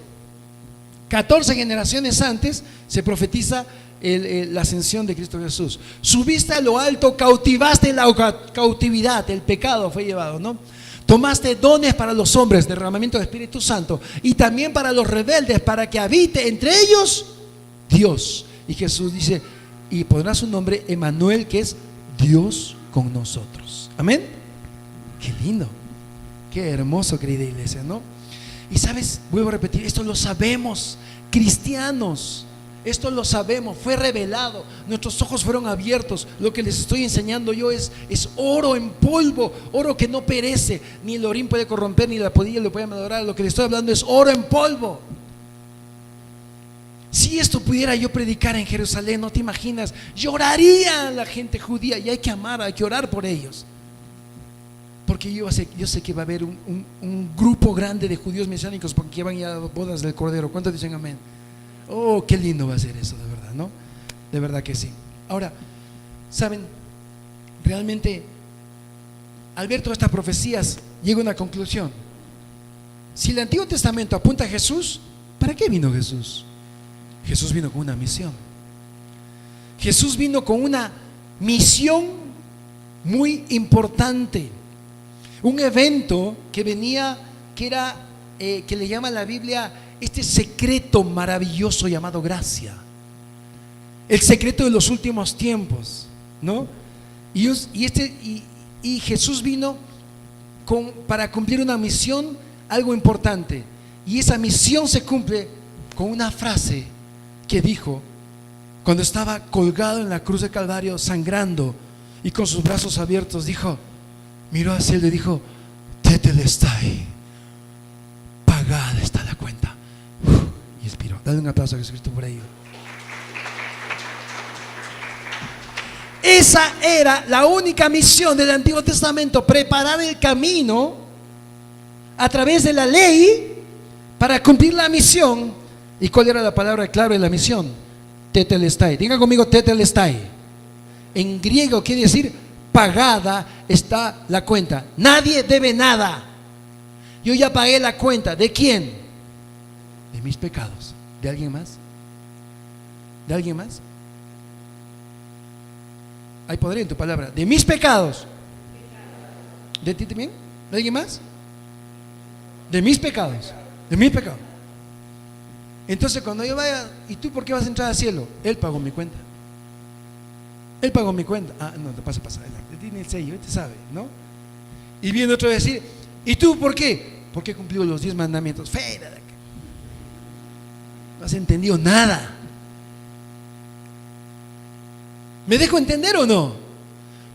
[SPEAKER 1] generaciones antes se profetiza la ascensión de Cristo Jesús. Subiste a lo alto, cautivaste la cautividad, el pecado fue llevado, ¿no? Tomaste dones para los hombres, derramamiento del Espíritu Santo, y también para los rebeldes, para que habite entre ellos Dios. Y Jesús dice, y pondrá su nombre Emmanuel, que es Dios con nosotros. Amén. Qué lindo, qué hermoso, querida iglesia, ¿no? Y sabes, vuelvo a repetir, esto lo sabemos, cristianos, esto lo sabemos, fue revelado, nuestros ojos fueron abiertos. Lo que les estoy enseñando yo es oro en polvo, oro que no perece, ni el orín puede corromper, ni la polilla lo puede adorar. Lo que les estoy hablando es oro en polvo. Si esto pudiera yo predicar en Jerusalén, no te imaginas, lloraría la gente judía. Y hay que amar, hay que orar por ellos. Porque yo sé que va a haber un grupo grande de judíos mesiánicos porque van a bodas del Cordero. ¿Cuántos dicen amén? Oh, qué lindo va a ser eso, de verdad, ¿no? De verdad que sí. Ahora, ¿saben? Realmente, al ver todas estas profecías, llega a una conclusión. Si el Antiguo Testamento apunta a Jesús, ¿para qué vino Jesús? Jesús vino con una misión. Jesús vino con una misión muy importante. Un evento que venía, que le llama la Biblia este secreto maravilloso llamado gracia. El secreto de los últimos tiempos, ¿no? Y Jesús vino para cumplir una misión, algo importante. Y esa misión se cumple con una frase que dijo cuando estaba colgado en la cruz de Calvario, sangrando y con sus brazos abiertos. Dijo, miró hacia él y dijo, tetelestai, pagada está la cuenta. Y expiró. Dale un aplauso a Jesucristo por ello. Esa era la única misión del Antiguo Testamento, preparar el camino a través de la ley para cumplir la misión. ¿Y cuál era la palabra clave de la misión? Tetelestai. Diga conmigo, tetelestai. En griego quiere decir pagada está la cuenta. Nadie debe nada. Yo ya pagué la cuenta. ¿De quién? De mis pecados. ¿De alguien más? ¿De alguien más? Hay poder en tu palabra. De mis pecados. ¿De ti también? ¿De alguien más? De mis pecados. De mis pecados. Entonces cuando yo vaya, ¿y tú por qué vas a entrar al cielo? Él pagó mi cuenta. Él pagó mi cuenta. Ah, no, te pasa adelante. Tiene el sello, él te sabe, ¿no? Y viene otro a decir, ¿y tú por qué? Porque he cumplido los 10 mandamientos. Fuera de acá. No has entendido nada. ¿Me dejo entender o no?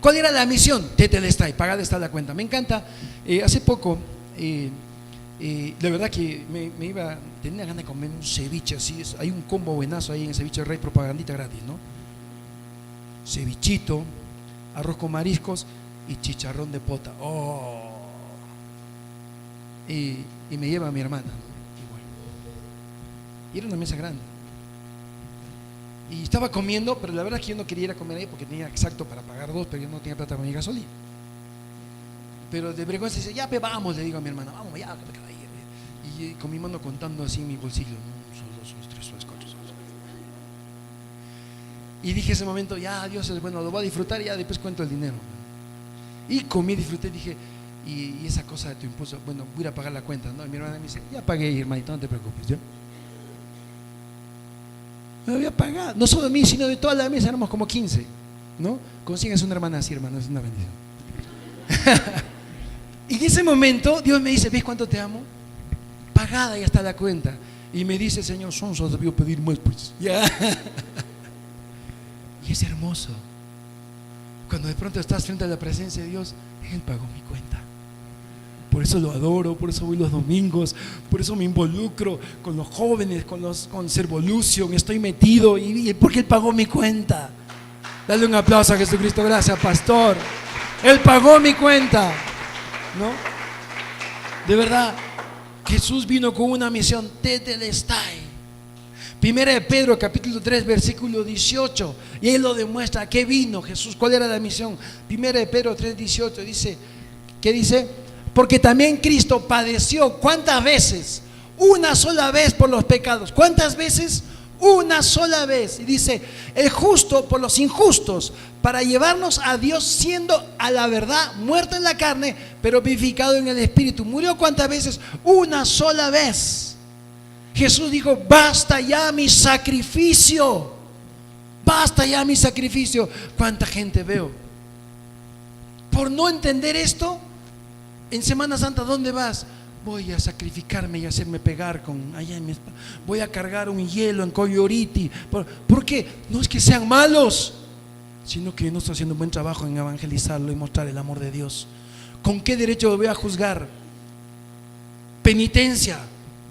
[SPEAKER 1] ¿Cuál era la misión? Tetelestai, pagada está la cuenta. Me encanta. Hace poco, de verdad que tenía ganas de comer un ceviche así. Hay un combo buenazo ahí en el ceviche Rey, propagandita gratis, ¿no? Cevichito, arroz con mariscos y chicharrón de pota. Oh. Y me lleva a mi hermana, igual. Y era una mesa grande. Y estaba comiendo, pero la verdad es que yo no quería ir a comer ahí porque tenía exacto para pagar 2, pero yo no tenía plata para mi gasolina. Pero de vergüenza dice, ya, vamos, le digo a mi hermana, vamos, ya, que me acaba de ir. Y con mi mano contando así en mi bolsillo, 1, 2, 3, 4, 5. Y dije ese momento, ya, Dios es bueno, lo voy a disfrutar y ya después cuento el dinero. Y comí, disfruté, dije, y esa cosa de tu impulso, bueno, voy a ir a pagar la cuenta, ¿no? Y mi hermana me dice, ya pagué, hermanito, no te preocupes, ¿ya? Me voy a pagar, no solo de mí, sino de toda la mesa, éramos como 15, ¿no? Consigues una hermana así, hermano, es una bendición. Y en ese momento Dios me dice, ¿ves cuánto te amo? Pagada ya está la cuenta. Y me dice, Señor, sonso, debió pedir más, pues. Ya. Y es hermoso cuando de pronto estás frente a la presencia de Dios. Él pagó mi cuenta. por eso lo adoro, por eso voy los domingos, por eso me involucro con los jóvenes, con Servolution, estoy metido y porque Él pagó mi cuenta. Dale un aplauso a Jesucristo, gracias, pastor. Él pagó mi cuenta, ¿no? De verdad, Jesús vino con una misión tetelestai. Primera de Pedro, capítulo 3, versículo 18. Y Él lo demuestra. ¿Qué vino Jesús? ¿Cuál era la misión? Primera de Pedro 3, 18 dice, ¿qué dice? Porque también Cristo padeció. ¿Cuántas veces? Una sola vez por los pecados. ¿Cuántas veces? Una sola vez. Y dice, el justo por los injustos, para llevarnos a Dios, siendo a la verdad muerto en la carne, pero vivificado en el Espíritu. ¿Murió cuántas veces? Una sola vez. Jesús dijo, basta ya mi sacrificio. Basta ya mi sacrificio. ¿Cuánta gente veo? Por no entender esto, en Semana Santa, ¿dónde vas? Voy a sacrificarme y hacerme pegar con allá en mi espalda. Voy a cargar un hielo en Coyoriti. ¿Por qué? No es que sean malos, sino que yo no estoy haciendo un buen trabajo en evangelizarlo y mostrar el amor de Dios. ¿Con qué derecho lo voy a juzgar? Penitencia,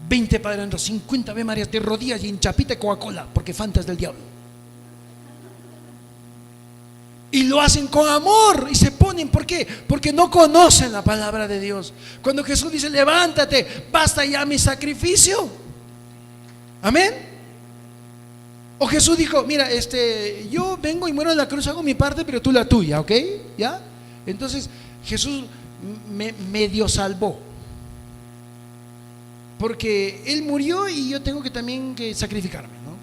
[SPEAKER 1] 20 Padre Nuestro, 50 Ave Marías de rodillas y en chapita de Coca-Cola, porque Fanta es del diablo. Y lo hacen con amor y se ponen, ¿por qué? Porque no conocen la palabra de Dios. Cuando Jesús dice, levántate, basta ya mi sacrificio. Amén. O Jesús dijo, mira, yo vengo y muero en la cruz, hago mi parte, pero tú la tuya, ¿ok? ¿Ya? Entonces Jesús me medio salvó, porque Él murió y yo tengo que también que sacrificarme, ¿no?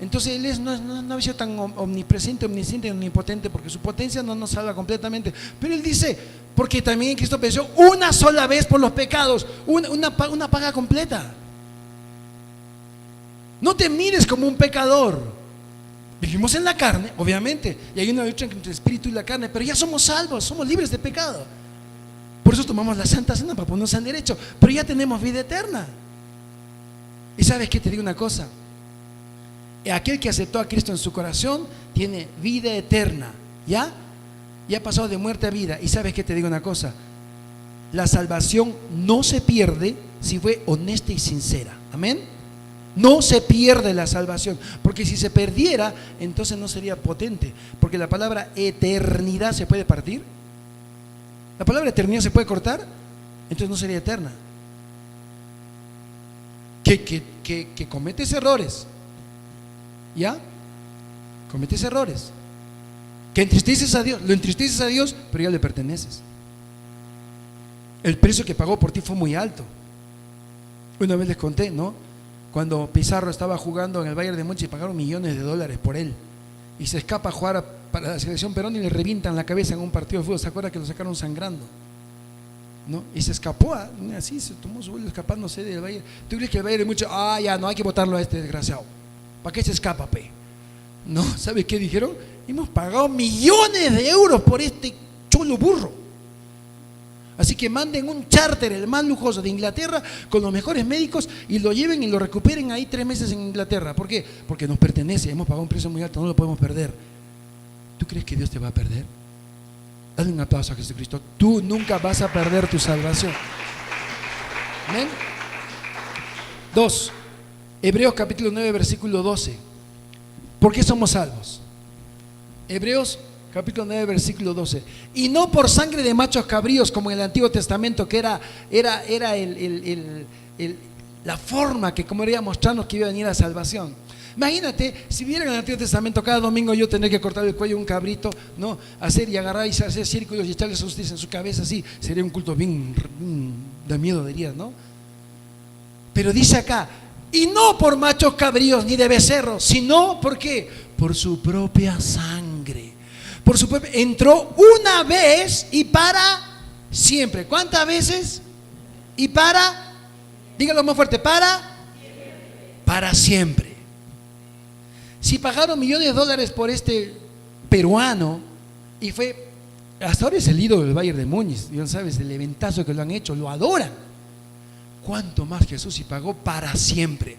[SPEAKER 1] Entonces Él no ha sido tan omnipresente, omnisciente, omnipotente, porque su potencia no nos salva completamente. Pero Él dice, porque también Cristo pereció una sola vez por los pecados, una paga completa. No te mires como un pecador. Vivimos en la carne, obviamente, y hay una lucha entre el espíritu y la carne, pero ya somos salvos, somos libres de pecado. Por eso tomamos la Santa Cena, para ponernos en derecho, pero ya tenemos vida eterna. Y sabes qué, te digo una cosa, aquel que aceptó a Cristo en su corazón tiene vida eterna, ¿ya? Ya ha pasado de muerte a vida. Y sabes qué, te digo una cosa, la salvación no se pierde si fue honesta y sincera, amén. No se pierde la salvación, porque si se perdiera, entonces no sería potente, porque la palabra eternidad se puede partir. La palabra eternidad se puede cortar, entonces no sería eterna. Que cometes errores, ¿ya? Cometes errores, que entristeces a Dios, lo entristeces a Dios, pero ya le perteneces. El precio que pagó por ti fue muy alto. Una vez les conté, ¿no? Cuando Pizarro estaba jugando en el Bayern de Múnich y pagaron millones de dólares por él, y se escapa a jugar para la selección peruana y le revientan la cabeza en un partido de fútbol. ¿Se acuerda que lo sacaron sangrando? ¿No? Y se escapó, así se tomó su vuelo escapándose del Bayern. ¿Tú crees que el Bayern de Múnich, ya no hay que votarlo a este desgraciado? ¿Para qué se escapa, pe? No, ¿sabes qué dijeron? Hemos pagado millones de euros por este chulo burro. Así que manden un charter, el más lujoso de Inglaterra, con los mejores médicos, y lo lleven y lo recuperen ahí 3 meses en Inglaterra. ¿Por qué? Porque nos pertenece, hemos pagado un precio muy alto, no lo podemos perder. ¿Tú crees que Dios te va a perder? Dale un aplauso a Jesucristo. Tú nunca vas a perder tu salvación. Amén. 2. Hebreos capítulo 9, versículo 12. ¿Por qué somos salvos? Hebreos capítulo 9, versículo 12. Y no por sangre de machos cabríos, como en el Antiguo Testamento, que era la forma que como quería mostrarnos que iba a venir la salvación. Imagínate, si vieran en el Antiguo Testamento, cada domingo yo tendría que cortar el cuello a un cabrito, ¿no? Hacer y agarrar y hacer círculos y echarle sus en su cabeza, así. Sería un culto bien de miedo, dirías, ¿no? Pero dice acá, y no por machos cabríos ni de becerros, sino, ¿por qué? Por su propia sangre. Por su propia, entró una vez y para siempre. ¿Cuántas veces? Y para, dígalo más fuerte, para siempre. Si pagaron millones de dólares por este peruano, y fue, hasta ahora es el ídolo del Bayern de Múnich, ya sabes, el eventazo que lo han hecho, lo adoran. ¿Cuánto más Jesús, y pagó para siempre?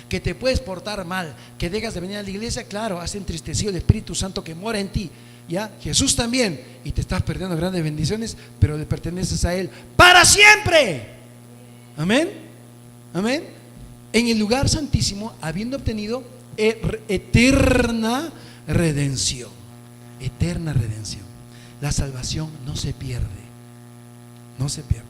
[SPEAKER 1] que te puedes portar mal, que dejas de venir a la iglesia, claro, has entristecido el Espíritu Santo que mora en ti. ¿Ya? Jesús también, y te estás perdiendo grandes bendiciones, pero le perteneces a Él para siempre. Amén. Amén. En el lugar santísimo, habiendo obtenido eterna redención. Eterna redención. La salvación no se pierde. No se pierde.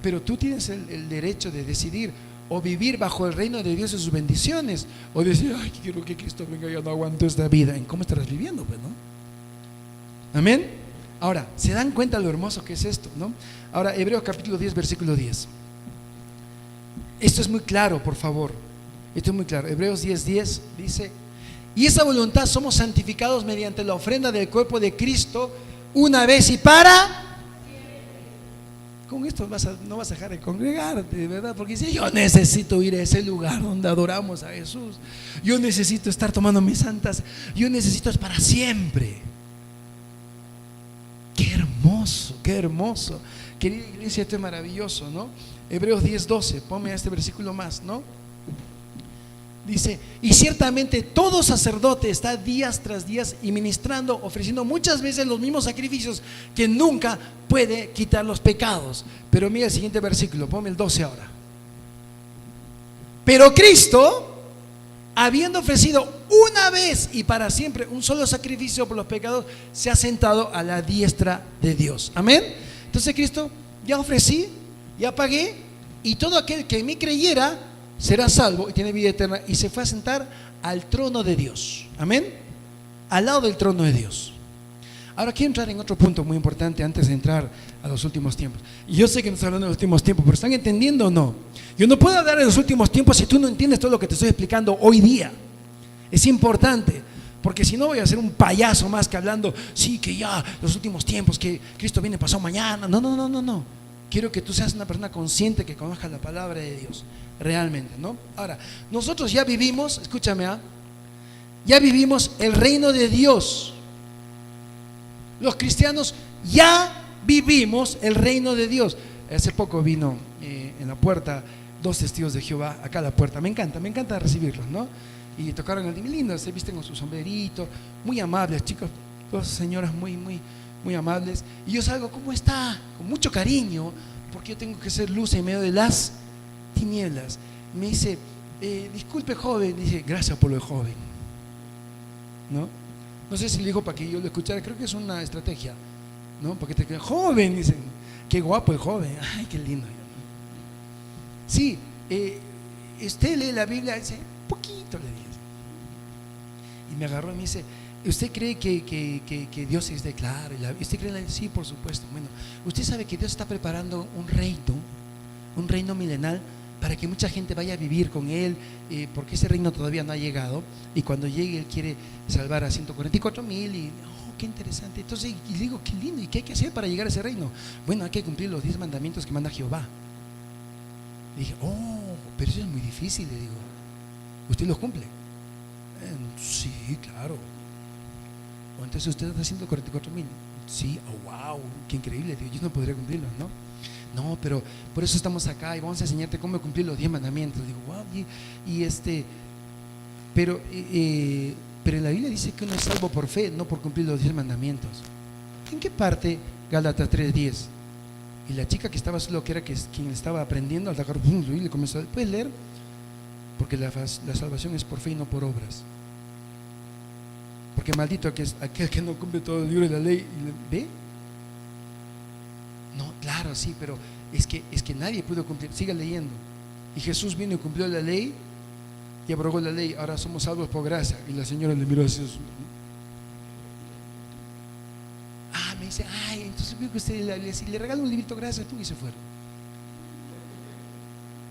[SPEAKER 1] Pero tú tienes el derecho de decidir o vivir bajo el reino de Dios y sus bendiciones, o decir, ay, quiero que Cristo venga, ya no aguanto esta vida. ¿En cómo estarás viviendo? Pues, ¿no? Amén. Ahora, ¿se dan cuenta lo hermoso que es esto, no? Ahora, Hebreos capítulo 10, versículo 10. Esto es muy claro, por favor. Esto es muy claro. Hebreos 10, 10 dice: y esa voluntad somos santificados mediante la ofrenda del cuerpo de Cristo una vez y para. Con esto no vas a dejar de congregarte, ¿verdad? Porque dice, yo necesito ir a ese lugar donde adoramos a Jesús. Yo necesito estar tomando mis santas. Yo necesito es para siempre. Qué hermoso, qué hermoso. Querida iglesia, esto es maravilloso, ¿no? Hebreos 10, 12, ponme este versículo más, ¿no? Dice, y ciertamente todo sacerdote está días tras días y ministrando, ofreciendo muchas veces los mismos sacrificios, que nunca puede quitar los pecados. Pero mira el siguiente versículo, ponme el 12 ahora. Pero Cristo, habiendo ofrecido una vez y para siempre un solo sacrificio por los pecados, se ha sentado a la diestra de Dios. Amén. Entonces Cristo, ya ofrecí, ya pagué, y todo aquel que en mí creyera será salvo y tiene vida eterna. Y se fue a sentar al trono de Dios. Amén. Al lado del trono de Dios. Ahora quiero entrar en otro punto muy importante antes de entrar a los últimos tiempos. Y yo sé que no estoy hablando de los últimos tiempos, pero ¿están entendiendo o no? Yo no puedo hablar de los últimos tiempos si tú no entiendes todo lo que te estoy explicando hoy día. Es importante, porque si no voy a ser un payaso más que hablando, sí, que ya los últimos tiempos, que Cristo viene pasado mañana. No. Quiero que tú seas una persona consciente que conozca la palabra de Dios realmente, ¿no? Ahora, nosotros ya vivimos, escúchame, ya vivimos el reino de Dios. Los cristianos ya vivimos el reino de Dios. Hace poco vino en la puerta 2 testigos de Jehová, acá a la puerta. Me encanta recibirlos, ¿no? Y tocaron el lindo, se visten con su sombrerito, muy amables, chicos, 2 señoras muy amables. Y yo salgo, ¿cómo está? Con mucho cariño, porque yo tengo que ser luz en medio de las tinieblas. Me dice, disculpe joven, dice, gracias por lo de joven, ¿no? No sé si le dijo para que yo lo escuchara, creo que es una estrategia, ¿no? Porque te queda joven, dicen, qué guapo el joven, ay, qué lindo. Sí, usted lee la Biblia, dice, poquito le dije. Y me agarró y me dice, ¿usted cree que Dios es de claro? ¿Usted cree en la? Sí, por supuesto. Bueno, usted sabe que Dios está preparando un reino milenal, para que mucha gente vaya a vivir con Él, porque ese reino todavía no ha llegado, y cuando llegue Él quiere salvar a 144,000 y qué interesante. Entonces, y digo, qué lindo, ¿y qué hay que hacer para llegar a ese reino? Bueno, hay que cumplir los 10 mandamientos que manda Jehová. Dije, pero eso es muy difícil, le digo. ¿Usted los cumple? Sí, claro. Entonces usted está haciendo 44,000. Sí, wow, qué increíble, digo, yo no podría cumplirlos, ¿no? No, pero por eso estamos acá y vamos a enseñarte cómo cumplir los 10 mandamientos. Digo, wow, pero en la Biblia dice que uno es salvo por fe, no por cumplir los 10 mandamientos. ¿En qué parte? Gálatas 3:10. Y la chica que estaba solo, que era quien estaba aprendiendo, al sacar, le comenzó a, ¿puedes leer? Porque la salvación es por fe y no por obras. Porque maldito aquel que no cumple todo el libro de la ley. ¿Ve? No, claro, sí, pero es que nadie pudo cumplir. Siga leyendo. Y Jesús vino y cumplió la ley y abrogó la ley. Ahora somos salvos por gracia. Y la señora le miró así. Me dice, entonces veo que usted le regala un librito, gracias tú, y se fueron.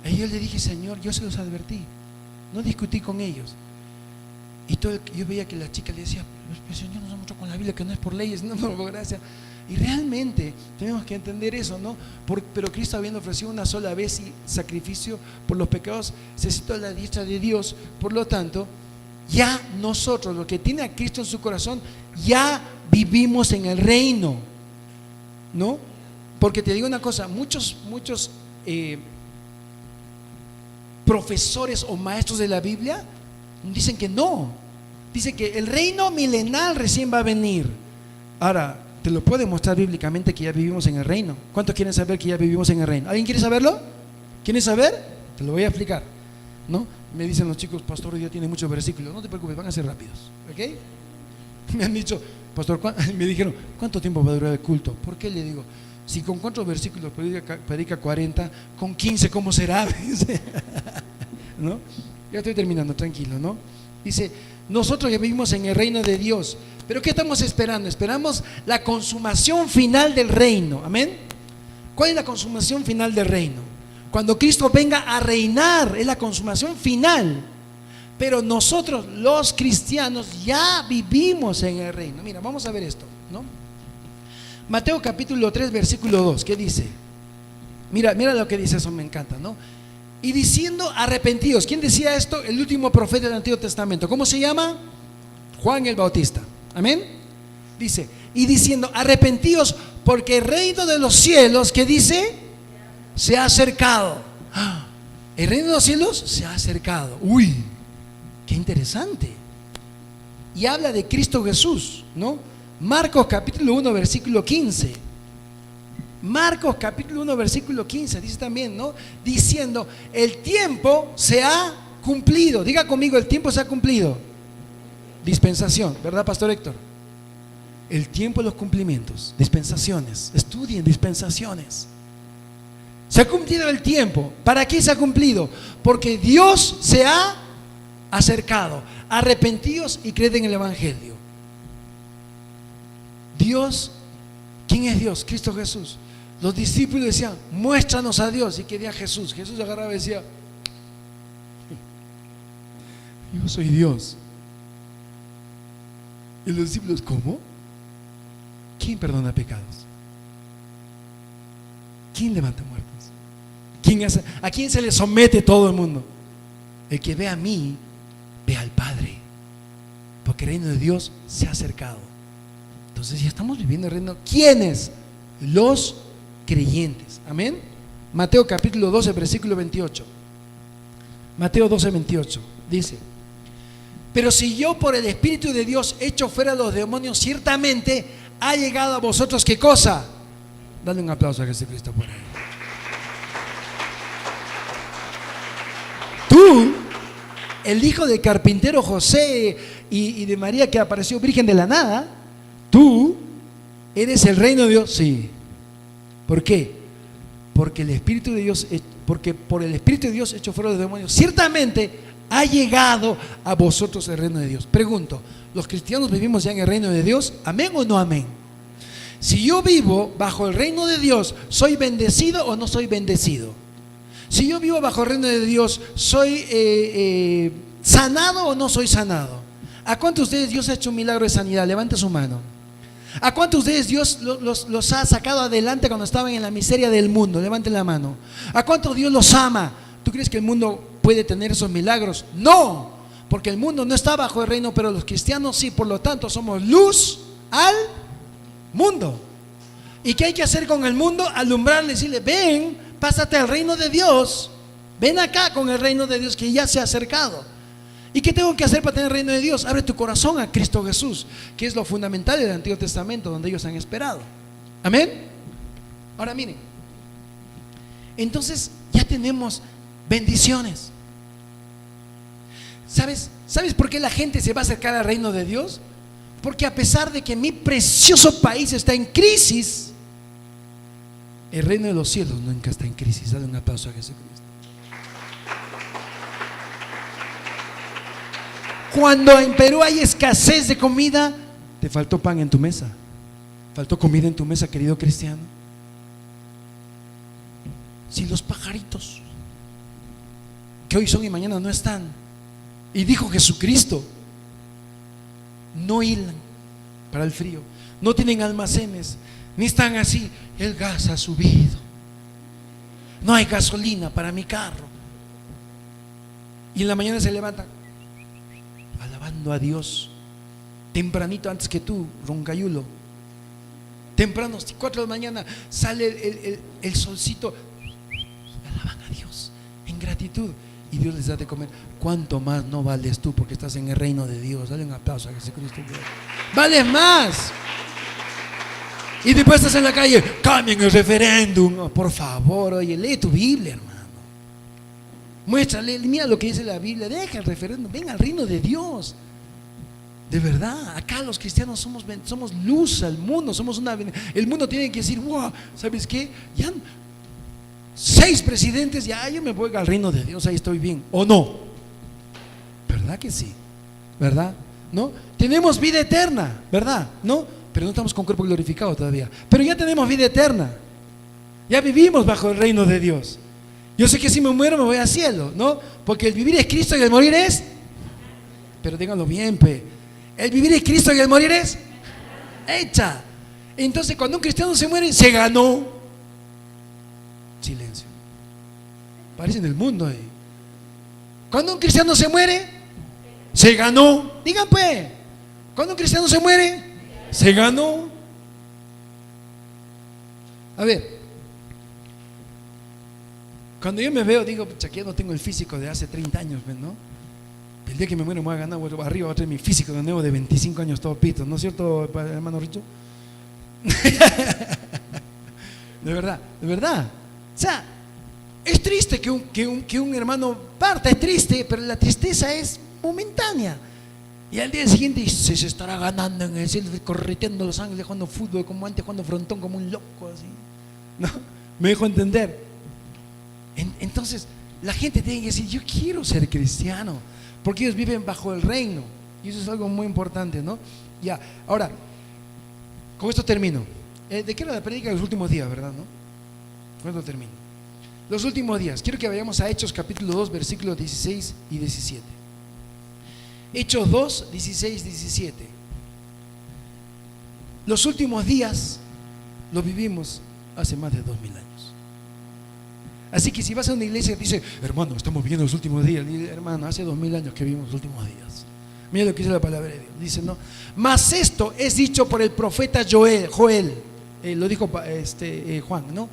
[SPEAKER 1] Y yo le dije, Señor, yo se los advertí, no discutí con ellos. Y yo veía que la chica le decía, pero Señor, nos ha mucho con la Biblia, que no es por leyes, no por gracia. Y realmente tenemos que entender eso, ¿no? Pero Cristo, habiendo ofrecido una sola vez y sacrificio por los pecados, se sentó a la diestra de Dios. Por lo tanto, ya nosotros, los que tienen a Cristo en su corazón, ya vivimos en el reino, ¿no? Porque te digo una cosa, muchos profesores o maestros de la Biblia dicen que no. Dice que el reino milenal recién va a venir. Ahora, te lo puedo demostrar bíblicamente que ya vivimos en el reino. ¿Cuántos quieren saber que ya vivimos en el reino? ¿Alguien quiere saberlo? ¿Quieren saber? Te lo voy a explicar, ¿no? Me dicen los chicos, pastor, ya tiene muchos versículos. No te preocupes, van a ser rápidos, ¿ok? Me han dicho, pastor, me dijeron, ¿cuánto tiempo va a durar el culto? ¿Por qué? Le digo, si con 4 versículos predica 40, con 15, ¿cómo será? ¿No? Ya estoy terminando, tranquilo, ¿no? Dice, nosotros ya vivimos en el reino de Dios, pero ¿qué estamos esperando? Esperamos la consumación final del reino, amén. ¿Cuál es la consumación final del reino? Cuando Cristo venga a reinar, es la consumación final. Pero nosotros los cristianos ya vivimos en el reino. Mira, vamos a ver esto, ¿no? Mateo capítulo 3 versículo 2, ¿qué dice? Mira lo que dice, eso me encanta, ¿no? Y diciendo arrepentidos. ¿Quién decía esto? El último profeta del Antiguo Testamento. ¿Cómo se llama? Juan el Bautista. Amén. Dice, y diciendo arrepentidos porque el reino de los cielos, ¿qué dice? Se ha acercado. El reino de los cielos se ha acercado. Uy, qué interesante. Y habla de Cristo Jesús, ¿no? Marcos capítulo 1 versículo 15. Marcos capítulo 1 versículo 15 dice también, ¿no? Diciendo, el tiempo se ha cumplido. Diga conmigo, el tiempo se ha cumplido. Dispensación, ¿verdad, pastor Héctor? El tiempo de los cumplimientos, dispensaciones. Estudien dispensaciones. Se ha cumplido el tiempo. ¿Para qué se ha cumplido? Porque Dios se ha acercado. Arrepentidos y creed en el Evangelio. Dios, ¿quién es Dios? Cristo Jesús. Los discípulos decían, muéstranos a Dios. ¿Y quería Jesús? Jesús agarraba y decía, yo soy Dios. Y los discípulos, ¿cómo? ¿Quién perdona pecados? ¿Quién levanta muertos? ¿A quién se le somete todo el mundo? El que ve a mí, ve al Padre. Porque el reino de Dios se ha acercado. Entonces ya estamos viviendo el reino. ¿Quiénes? Los creyentes. Amén. Mateo capítulo 12 versículo 28. Mateo 12 28 dice, pero si yo por el Espíritu de Dios echo fuera a los demonios, ciertamente ha llegado a vosotros, ¿qué cosa? Dale un aplauso a Jesucristo por ahí. Tú, el hijo del carpintero José y de María que apareció virgen de la nada, tú eres el reino de Dios. Sí. ¿Por qué? Porque el Espíritu de Dios, porque por el Espíritu de Dios hecho fuera de los demonios, ciertamente ha llegado a vosotros el reino de Dios. Pregunto, ¿los cristianos vivimos ya en el reino de Dios? ¿Amén o no amén? Si yo vivo bajo el reino de Dios, ¿soy bendecido o no soy bendecido? Si yo vivo bajo el reino de Dios, ¿soy sanado o no soy sanado? ¿A cuántos de ustedes Dios ha hecho un milagro de sanidad? Levante su mano. ¿A cuántos de ustedes Dios los ha sacado adelante cuando estaban en la miseria del mundo? Levanten la mano. ¿A cuántos Dios los ama? ¿Tú crees que el mundo puede tener esos milagros? No, porque el mundo no está bajo el reino, pero los cristianos sí. Por lo tanto, somos luz al mundo. ¿Y qué hay que hacer con el mundo? Alumbrarle, decirle, ven, pásate al reino de Dios. Ven acá con el reino de Dios que ya se ha acercado. ¿Y qué tengo que hacer para tener el reino de Dios? Abre tu corazón a Cristo Jesús, que es lo fundamental del Antiguo Testamento, donde ellos han esperado. Amén. Ahora miren, entonces ya tenemos bendiciones. ¿Sabes por qué la gente se va a acercar al reino de Dios? Porque a pesar de que mi precioso país está en crisis, el reino de los cielos nunca está en crisis. Dale un aplauso a Jesucristo. Cuando en Perú hay escasez de comida, te faltó pan en tu mesa, faltó comida en tu mesa, querido cristiano. Si los pajaritos que hoy son y mañana no están, y dijo Jesucristo, no hilan para el frío, no tienen almacenes, ni están así, el gas ha subido, no hay gasolina para mi carro, y en la mañana se levantan alabando a Dios, tempranito antes que tú, roncayulo, temprano, 4 de la mañana sale el solcito, alaban a Dios en gratitud, y Dios les da de comer, ¿cuánto más no vales tú porque estás en el reino de Dios? Dale un aplauso a Jesucristo. ¡Vales más! Y después estás en la calle, cambien el referéndum. Oh, por favor, oye, lee tu Biblia, hermano. Muéstrale, mira lo que dice la Biblia. Deja el referéndum, ven al reino de Dios. De verdad, acá los cristianos somos luz al mundo, el mundo tiene que decir, wow, ¿sabes qué? Ya 6 presidentes, ya yo me voy al reino de Dios, ahí estoy bien. ¿O no? ¿Verdad que sí? ¿Verdad? ¿No? Tenemos vida eterna, ¿verdad? ¿No? Pero no estamos con cuerpo glorificado todavía. Pero ya tenemos vida eterna. Ya vivimos bajo el reino de Dios. Yo sé que si me muero me voy al cielo, ¿no? Porque el vivir es Cristo y el morir es. Pero díganlo bien, el vivir es Cristo y el morir es hecha. Entonces cuando un cristiano se muere, se ganó. Silencio. Parece en el mundo ahí. Cuando un cristiano se muere, se ganó. Digan pues, cuando un cristiano se muere, se ganó. A ver, cuando yo me veo, digo, pucha, que yo no tengo el físico de hace 30 años, ¿no? El día que me muero me voy a ganar, arriba voy a tener mi físico de nuevo de 25 años todo pito, ¿no es cierto, hermano Richo? De verdad, de verdad. O sea, es triste que un hermano parta, es triste, pero la tristeza es momentánea. Y al día siguiente se estará ganando en el cielo, correteando los ángeles, jugando fútbol como antes, jugando frontón como un loco, así. ¿No? Me dejo entender. Entonces, la gente tiene que decir, yo quiero ser cristiano, porque ellos viven bajo el reino. Y eso es algo muy importante, ¿no? Ya, ahora, con esto termino. ¿De qué era la prédica de los últimos días, verdad, no? Con esto termino. Los últimos días. Quiero que vayamos a Hechos capítulo 2, versículos 16 y 17. Hechos 2, 16, 17. Los últimos días los vivimos hace más de 2000 años. Así que si vas a una iglesia que dice, hermano, estamos viviendo los últimos días, dice, hermano, hace 2000 años que vivimos los últimos días. Mira lo que dice la palabra de Dios. Dice, no, mas esto es dicho por el profeta Joel, lo dijo Juan, ¿no?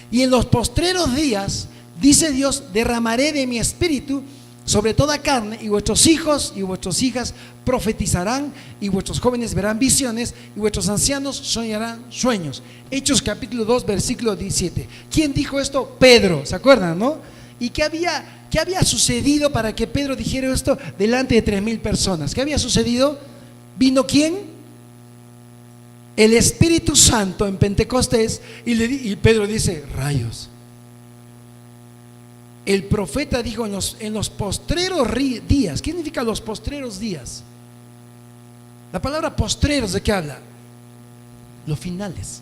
[SPEAKER 1] Y en los postreros días, dice Dios, derramaré de mi espíritu sobre toda carne, y vuestros hijos y vuestras hijas profetizarán, y vuestros jóvenes verán visiones, y vuestros ancianos soñarán sueños. Hechos capítulo 2, versículo 17. ¿Quién dijo esto? Pedro, ¿se acuerdan, no? ¿Y qué había sucedido para que Pedro dijera esto delante de 3000 personas? ¿Qué había sucedido? ¿Vino quién? El Espíritu Santo en Pentecostés, y Pedro dice, rayos. El profeta dijo en los postreros días. ¿Qué significa los postreros días? La palabra postreros, ¿de qué habla? Los finales,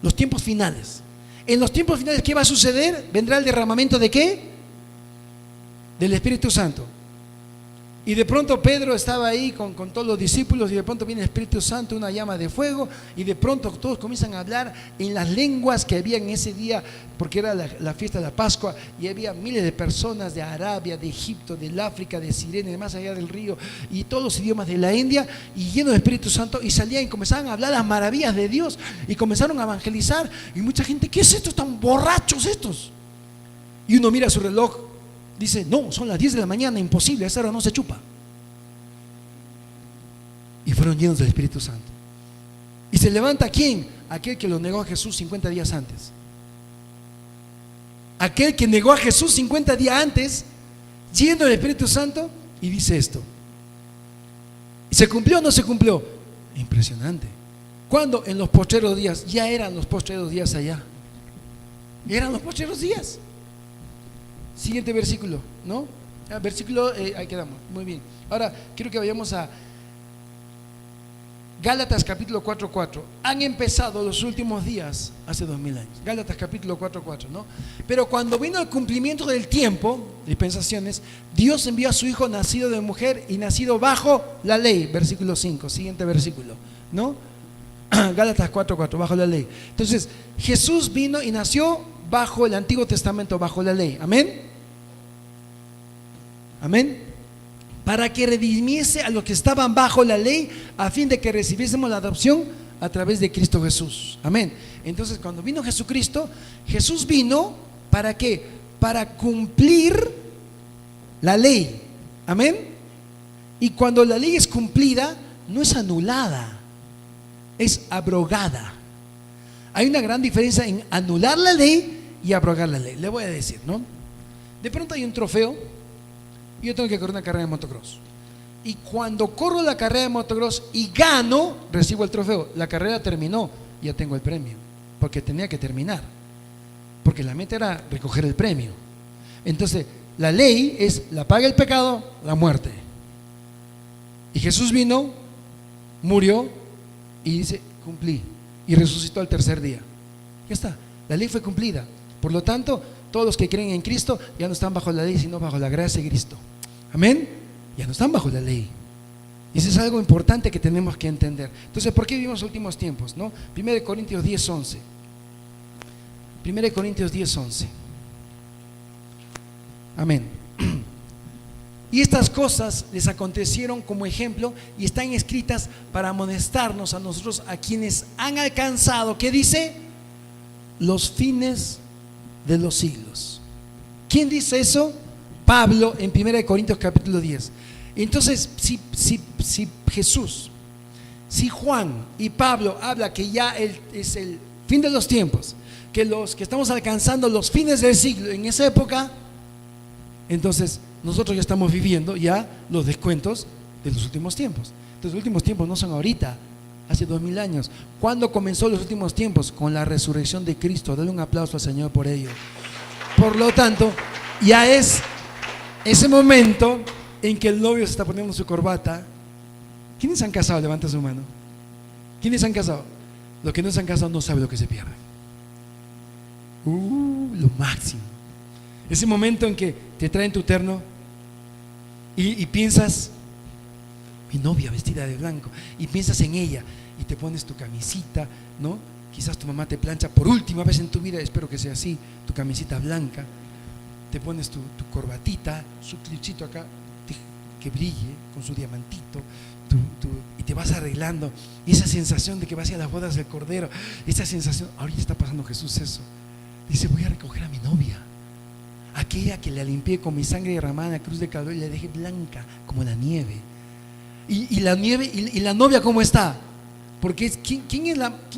[SPEAKER 1] los tiempos finales. En los tiempos finales, ¿qué va a suceder? Vendrá el derramamiento ¿de qué? Del Espíritu Santo. Y de pronto Pedro estaba ahí con todos los discípulos, y de pronto viene el Espíritu Santo, una llama de fuego, y de pronto todos comienzan a hablar en las lenguas que había en ese día, porque era la fiesta de la Pascua, y había miles de personas de Arabia, de Egipto, del África, de Sirene, de más allá del río, y todos los idiomas de la India, y llenos de Espíritu Santo, y salían y comenzaban a hablar las maravillas de Dios, y comenzaron a evangelizar, y mucha gente, ¿qué es esto? Están borrachos estos. Y uno mira su reloj, dice, no, son las 10 de la mañana, imposible, a esa hora no se chupa. Y fueron llenos del Espíritu Santo. ¿Y se levanta quién? Aquel que lo negó a Jesús 50 días antes. Aquel que negó a Jesús 50 días antes, lleno del Espíritu Santo, y dice esto. ¿Y se cumplió o no se cumplió? Impresionante. ¿Cuándo? En los postreros días. Ya eran los postreros días allá. Ya eran los postreros días. Siguiente versículo, ¿no? Versículo, ahí quedamos, muy bien. Ahora, quiero que vayamos a Gálatas capítulo 4:4. Han empezado los últimos días hace 2000 años. Gálatas capítulo 4:4, ¿no? Pero cuando vino el cumplimiento del tiempo, dispensaciones, Dios envió a su Hijo nacido de mujer y nacido bajo la ley. Versículo 5, siguiente versículo, ¿no? Gálatas 4:4, bajo la ley. Entonces, Jesús vino y nació bajo el Antiguo Testamento, bajo la ley. Amén. Amén. Para que redimiese a los que estaban bajo la ley, a fin de que recibiésemos la adopción a través de Cristo Jesús. Amén. Entonces, cuando vino Jesucristo, Jesús vino ¿para qué? Para cumplir la ley. Amén. Y cuando la ley es cumplida, no es anulada, es abrogada. Hay una gran diferencia en anular la ley y abrogar la ley. Le voy a decir, ¿no? De pronto hay un trofeo y yo tengo que correr una carrera de motocross. Y cuando corro la carrera de motocross y gano, recibo el trofeo. La carrera terminó, ya tengo el premio, porque tenía que terminar, porque la meta era recoger el premio. Entonces, la ley es la paga del pecado, la muerte. Y Jesús vino, murió y dice, cumplí. Y resucitó al tercer día. Ya está, la ley fue cumplida. Por lo tanto, todos los que creen en Cristo ya no están bajo la ley, sino bajo la gracia de Cristo. Amén. Ya no están bajo la ley. Y eso es algo importante que tenemos que entender. Entonces, ¿por qué vivimos los últimos tiempos? ¿No? 1 Corintios 10:11. 1 Corintios 10:11. Amén. Y estas cosas les acontecieron como ejemplo y están escritas para amonestarnos a nosotros, a quienes han alcanzado, ¿qué dice? Los fines de los siglos. ¿Quién dice eso? Pablo en 1 Corintios capítulo 10. Entonces, si Jesús, si Juan y Pablo habla que ya es el fin de los tiempos, que los que estamos alcanzando los fines del siglo en esa época, entonces nosotros ya estamos viviendo ya los descuentos de los últimos tiempos. Entonces los últimos tiempos no son ahorita, hace 2000 años. ¿Cuándo comenzó los últimos tiempos? Con la resurrección de Cristo. Dale un aplauso al Señor por ello. Por lo tanto, ya es ese momento en que el novio se está poniendo su corbata. ¿Quiénes se han casado? Levanta su mano. ¿Quiénes se han casado? Los que no se han casado no saben lo que se pierden. Lo máximo. Ese momento en que te traen tu terno y piensas, mi novia vestida de blanco, y piensas en ella y te pones tu camisita, ¿no? Quizás tu mamá te plancha por última vez en tu vida, espero que sea así, tu camisita blanca, te pones tu corbatita, su clipcito acá que brille con su diamantito, y te vas arreglando, y esa sensación de que vas a las bodas del Cordero, esa sensación, ahorita está pasando Jesús eso, dice, voy a recoger a mi novia, aquella que la limpié con mi sangre derramada en la cruz de Calvario y la dejé blanca como la nieve. Y la nieve y la novia, ¿cómo está? Porque ¿quién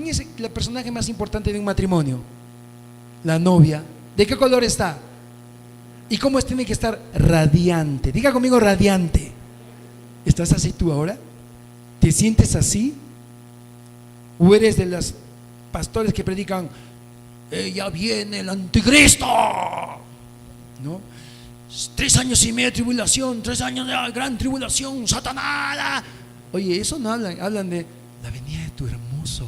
[SPEAKER 1] es el personaje más importante de un matrimonio? La novia. ¿De qué color está? ¿Y cómo tiene que estar? Radiante. Diga conmigo, radiante. ¿Estás así tú ahora? ¿Te sientes así? ¿O eres de los pastores que predican, ya viene el anticristo? ¿No? 3 años y medio de tribulación, 3 años de gran tribulación, Satanás. Oye, eso no hablan de la venida de tu hermoso,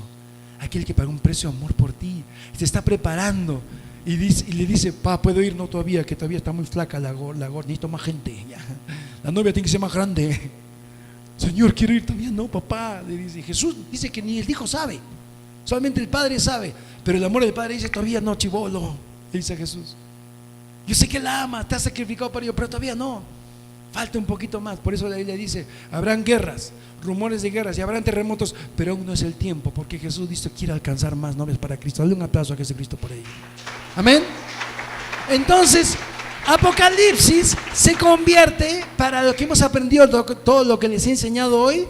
[SPEAKER 1] aquel que pagó un precio de amor por ti, se está preparando y le dice, ¿puedo ir? No, todavía, que todavía está muy flaca la gorda, necesito más gente, ya. La novia tiene que ser más grande. Señor, quiero ir todavía. No, papá, le dice. Jesús dice que ni el hijo sabe, solamente el padre sabe, pero el amor del padre dice, todavía no, chibolo, le dice Jesús. Yo sé que la ama, te ha sacrificado por ello, pero todavía no, falta un poquito más. Por eso la Biblia dice, habrán guerras, rumores de guerras y habrán terremotos, pero aún no es el tiempo, porque Jesús dice, quiere alcanzar más novias para Cristo. Dale un aplauso a Jesucristo por ello. Amén. Entonces, Apocalipsis se convierte, para lo que hemos aprendido, todo lo que les he enseñado hoy,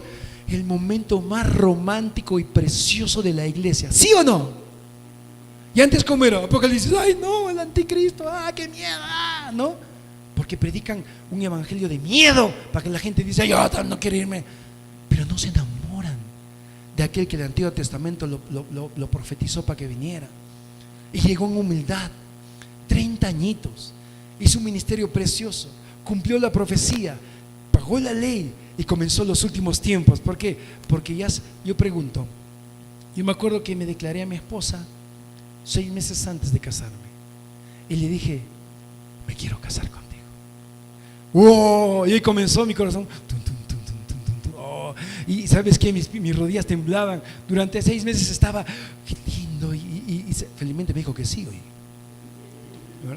[SPEAKER 1] el momento más romántico y precioso de la iglesia. ¿Sí o no? Y antes, ¿cómo era? Apocalipsis, ay no, el anticristo, qué miedo, ¿no? Porque predican un evangelio de miedo para que la gente dice, yo no quiero irme, pero no se enamoran de aquel que el Antiguo Testamento lo profetizó para que viniera. Y llegó en humildad, 30 añitos, hizo un ministerio precioso, cumplió la profecía, pagó la ley y comenzó los últimos tiempos. ¿Por qué? Porque yo pregunto, yo me acuerdo que me declaré a mi esposa 6 meses antes de casarme y le dije, me quiero casar contigo. Y ahí comenzó mi corazón. Y sabes que mis rodillas temblaban. Durante 6 meses estaba, qué lindo. Y felizmente me dijo que sí.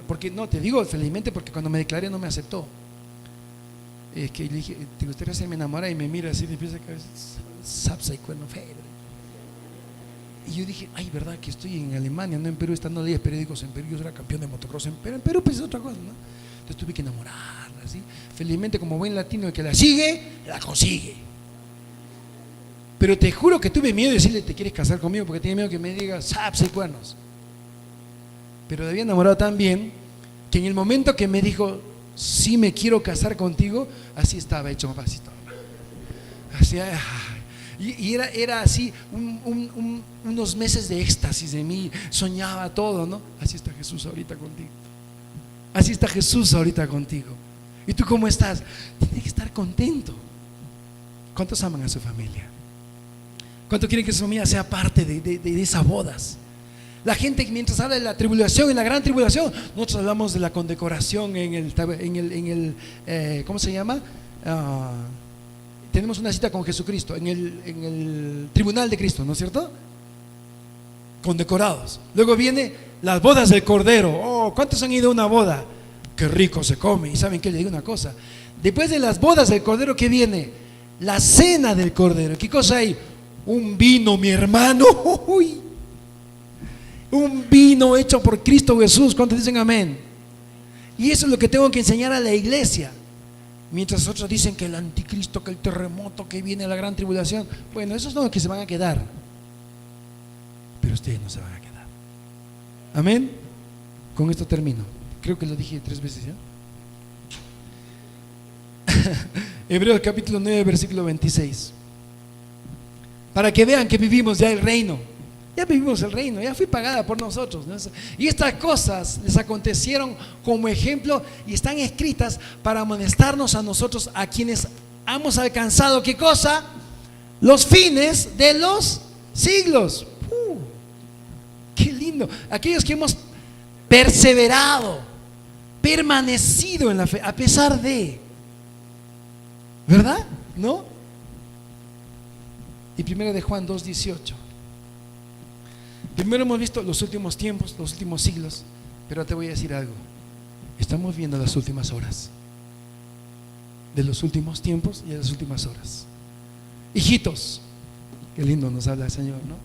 [SPEAKER 1] Porque no, te digo felizmente porque cuando me declaré no me aceptó. Que le dije, ¿te gustaría hacerme enamorar? Y me mira así de pies a cabeza, sapsa y cuerno feo. Y yo dije, ay, verdad que estoy en Alemania, no en Perú, están no leías periódicos en Perú, yo era campeón de motocross en Perú pues es otra cosa, ¿no? Entonces tuve que enamorarla, ¿sí? Felizmente, como buen latino, el que la sigue, la consigue. Pero te juro que tuve miedo de decirle, ¿te quieres casar conmigo? Porque tenía miedo que me diga, saps y cuernos. Pero la había enamorado tan bien que en el momento que me dijo, sí me quiero casar contigo, así estaba hecho un pasito. Así, y era así unos meses de éxtasis de mí, soñaba todo, ¿no? Así está Jesús ahorita contigo. Así está Jesús ahorita contigo. ¿Y tú cómo estás? Tienes que estar contento. ¿Cuántos aman a su familia? ¿Cuánto quieren que su familia sea parte de esas bodas? La gente, mientras habla de la tribulación, en la gran tribulación, nosotros hablamos de la condecoración en el ¿cómo se llama? Tenemos una cita con Jesucristo en el tribunal de Cristo, ¿no es cierto? Condecorados. Luego viene las bodas del Cordero. Oh, ¿cuántos han ido a una boda? Qué rico se come. Y saben que le digo una cosa, después de las bodas del Cordero, ¿qué viene? La cena del Cordero. ¿Qué cosa hay? Un vino, mi hermano. Uy. Un vino hecho por Cristo Jesús. ¿Cuántos dicen amén? Y eso es lo que tengo que enseñar a la iglesia. Mientras otros dicen que el anticristo, que el terremoto, que viene la gran tribulación. Bueno, esos son los que se van a quedar. Pero ustedes no se van a quedar. Amén. Con esto termino. Creo que lo dije 3 veces ya. Hebreos capítulo 9, versículo 26. Para que vean que vivimos ya el reino. Ya vivimos el reino, ya fui pagada por nosotros, ¿no? Y estas cosas les acontecieron como ejemplo y están escritas para amonestarnos a nosotros, a quienes hemos alcanzado, ¿qué cosa? Los fines de los siglos. Qué lindo. Aquellos que hemos perseverado, permanecido en la fe, a pesar de, ¿verdad? ¿No? Y primero de Juan 2:18. Primero hemos visto los últimos tiempos, los últimos siglos, pero te voy a decir algo. Estamos viendo las últimas horas. De los últimos tiempos y de las últimas horas. Hijitos, qué lindo nos habla el Señor, ¿no?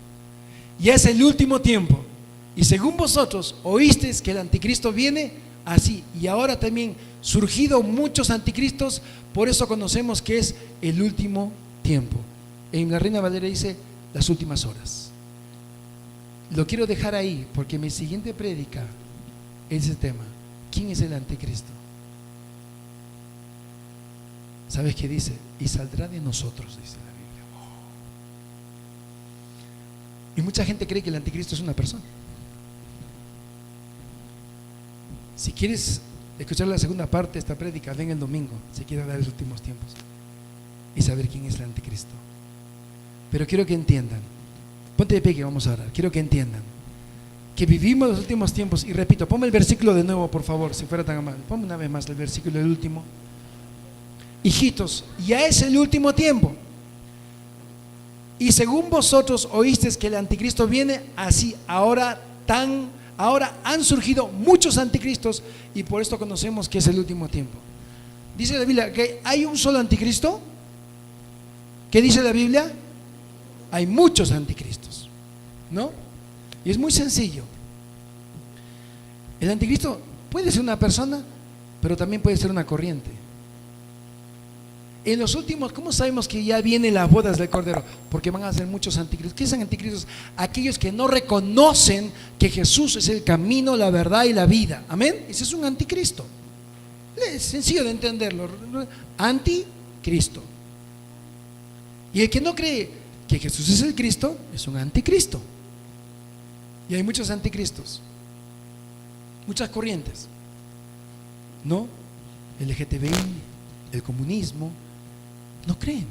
[SPEAKER 1] Ya es el último tiempo. Y según vosotros oísteis que el anticristo viene así. Y ahora también surgido muchos anticristos, por eso conocemos que es el último tiempo. En la Reina Valera dice las últimas horas. Lo quiero dejar ahí porque mi siguiente prédica es ese tema. ¿Quién es el anticristo? ¿Sabes qué dice? Y saldrá de nosotros, dice la Biblia. Y mucha gente cree que el anticristo es una persona. Si quieres escuchar la segunda parte de esta prédica, ven el domingo, si quieres dar los últimos tiempos y saber quién es el anticristo. Pero quiero que entiendan, ponte de pie que vamos a orar. Quiero que entiendan que vivimos los últimos tiempos. Y repito, ponme el versículo de nuevo, por favor, si fuera tan amable. Ponme una vez más el versículo del último. Hijitos, ya es el último tiempo. Y según vosotros oísteis que el anticristo viene, así ahora han surgido muchos anticristos, y por esto conocemos que es el último tiempo. Dice la Biblia que hay un solo anticristo. ¿Qué dice la Biblia? Hay muchos anticristos, ¿no? Y es muy sencillo. El anticristo puede ser una persona, pero también puede ser una corriente. En los últimos, ¿cómo sabemos que ya vienen las bodas del Cordero? Porque van a ser muchos anticristos. ¿Qué son anticristos? Aquellos que no reconocen que Jesús es el camino, la verdad y la vida. Amén. Ese es un anticristo. Es sencillo de entenderlo. Anticristo. Y el que no cree que Jesús es el Cristo es un anticristo. Y hay muchos anticristos, muchas corrientes, ¿no? El LGTBI, el comunismo, no creen.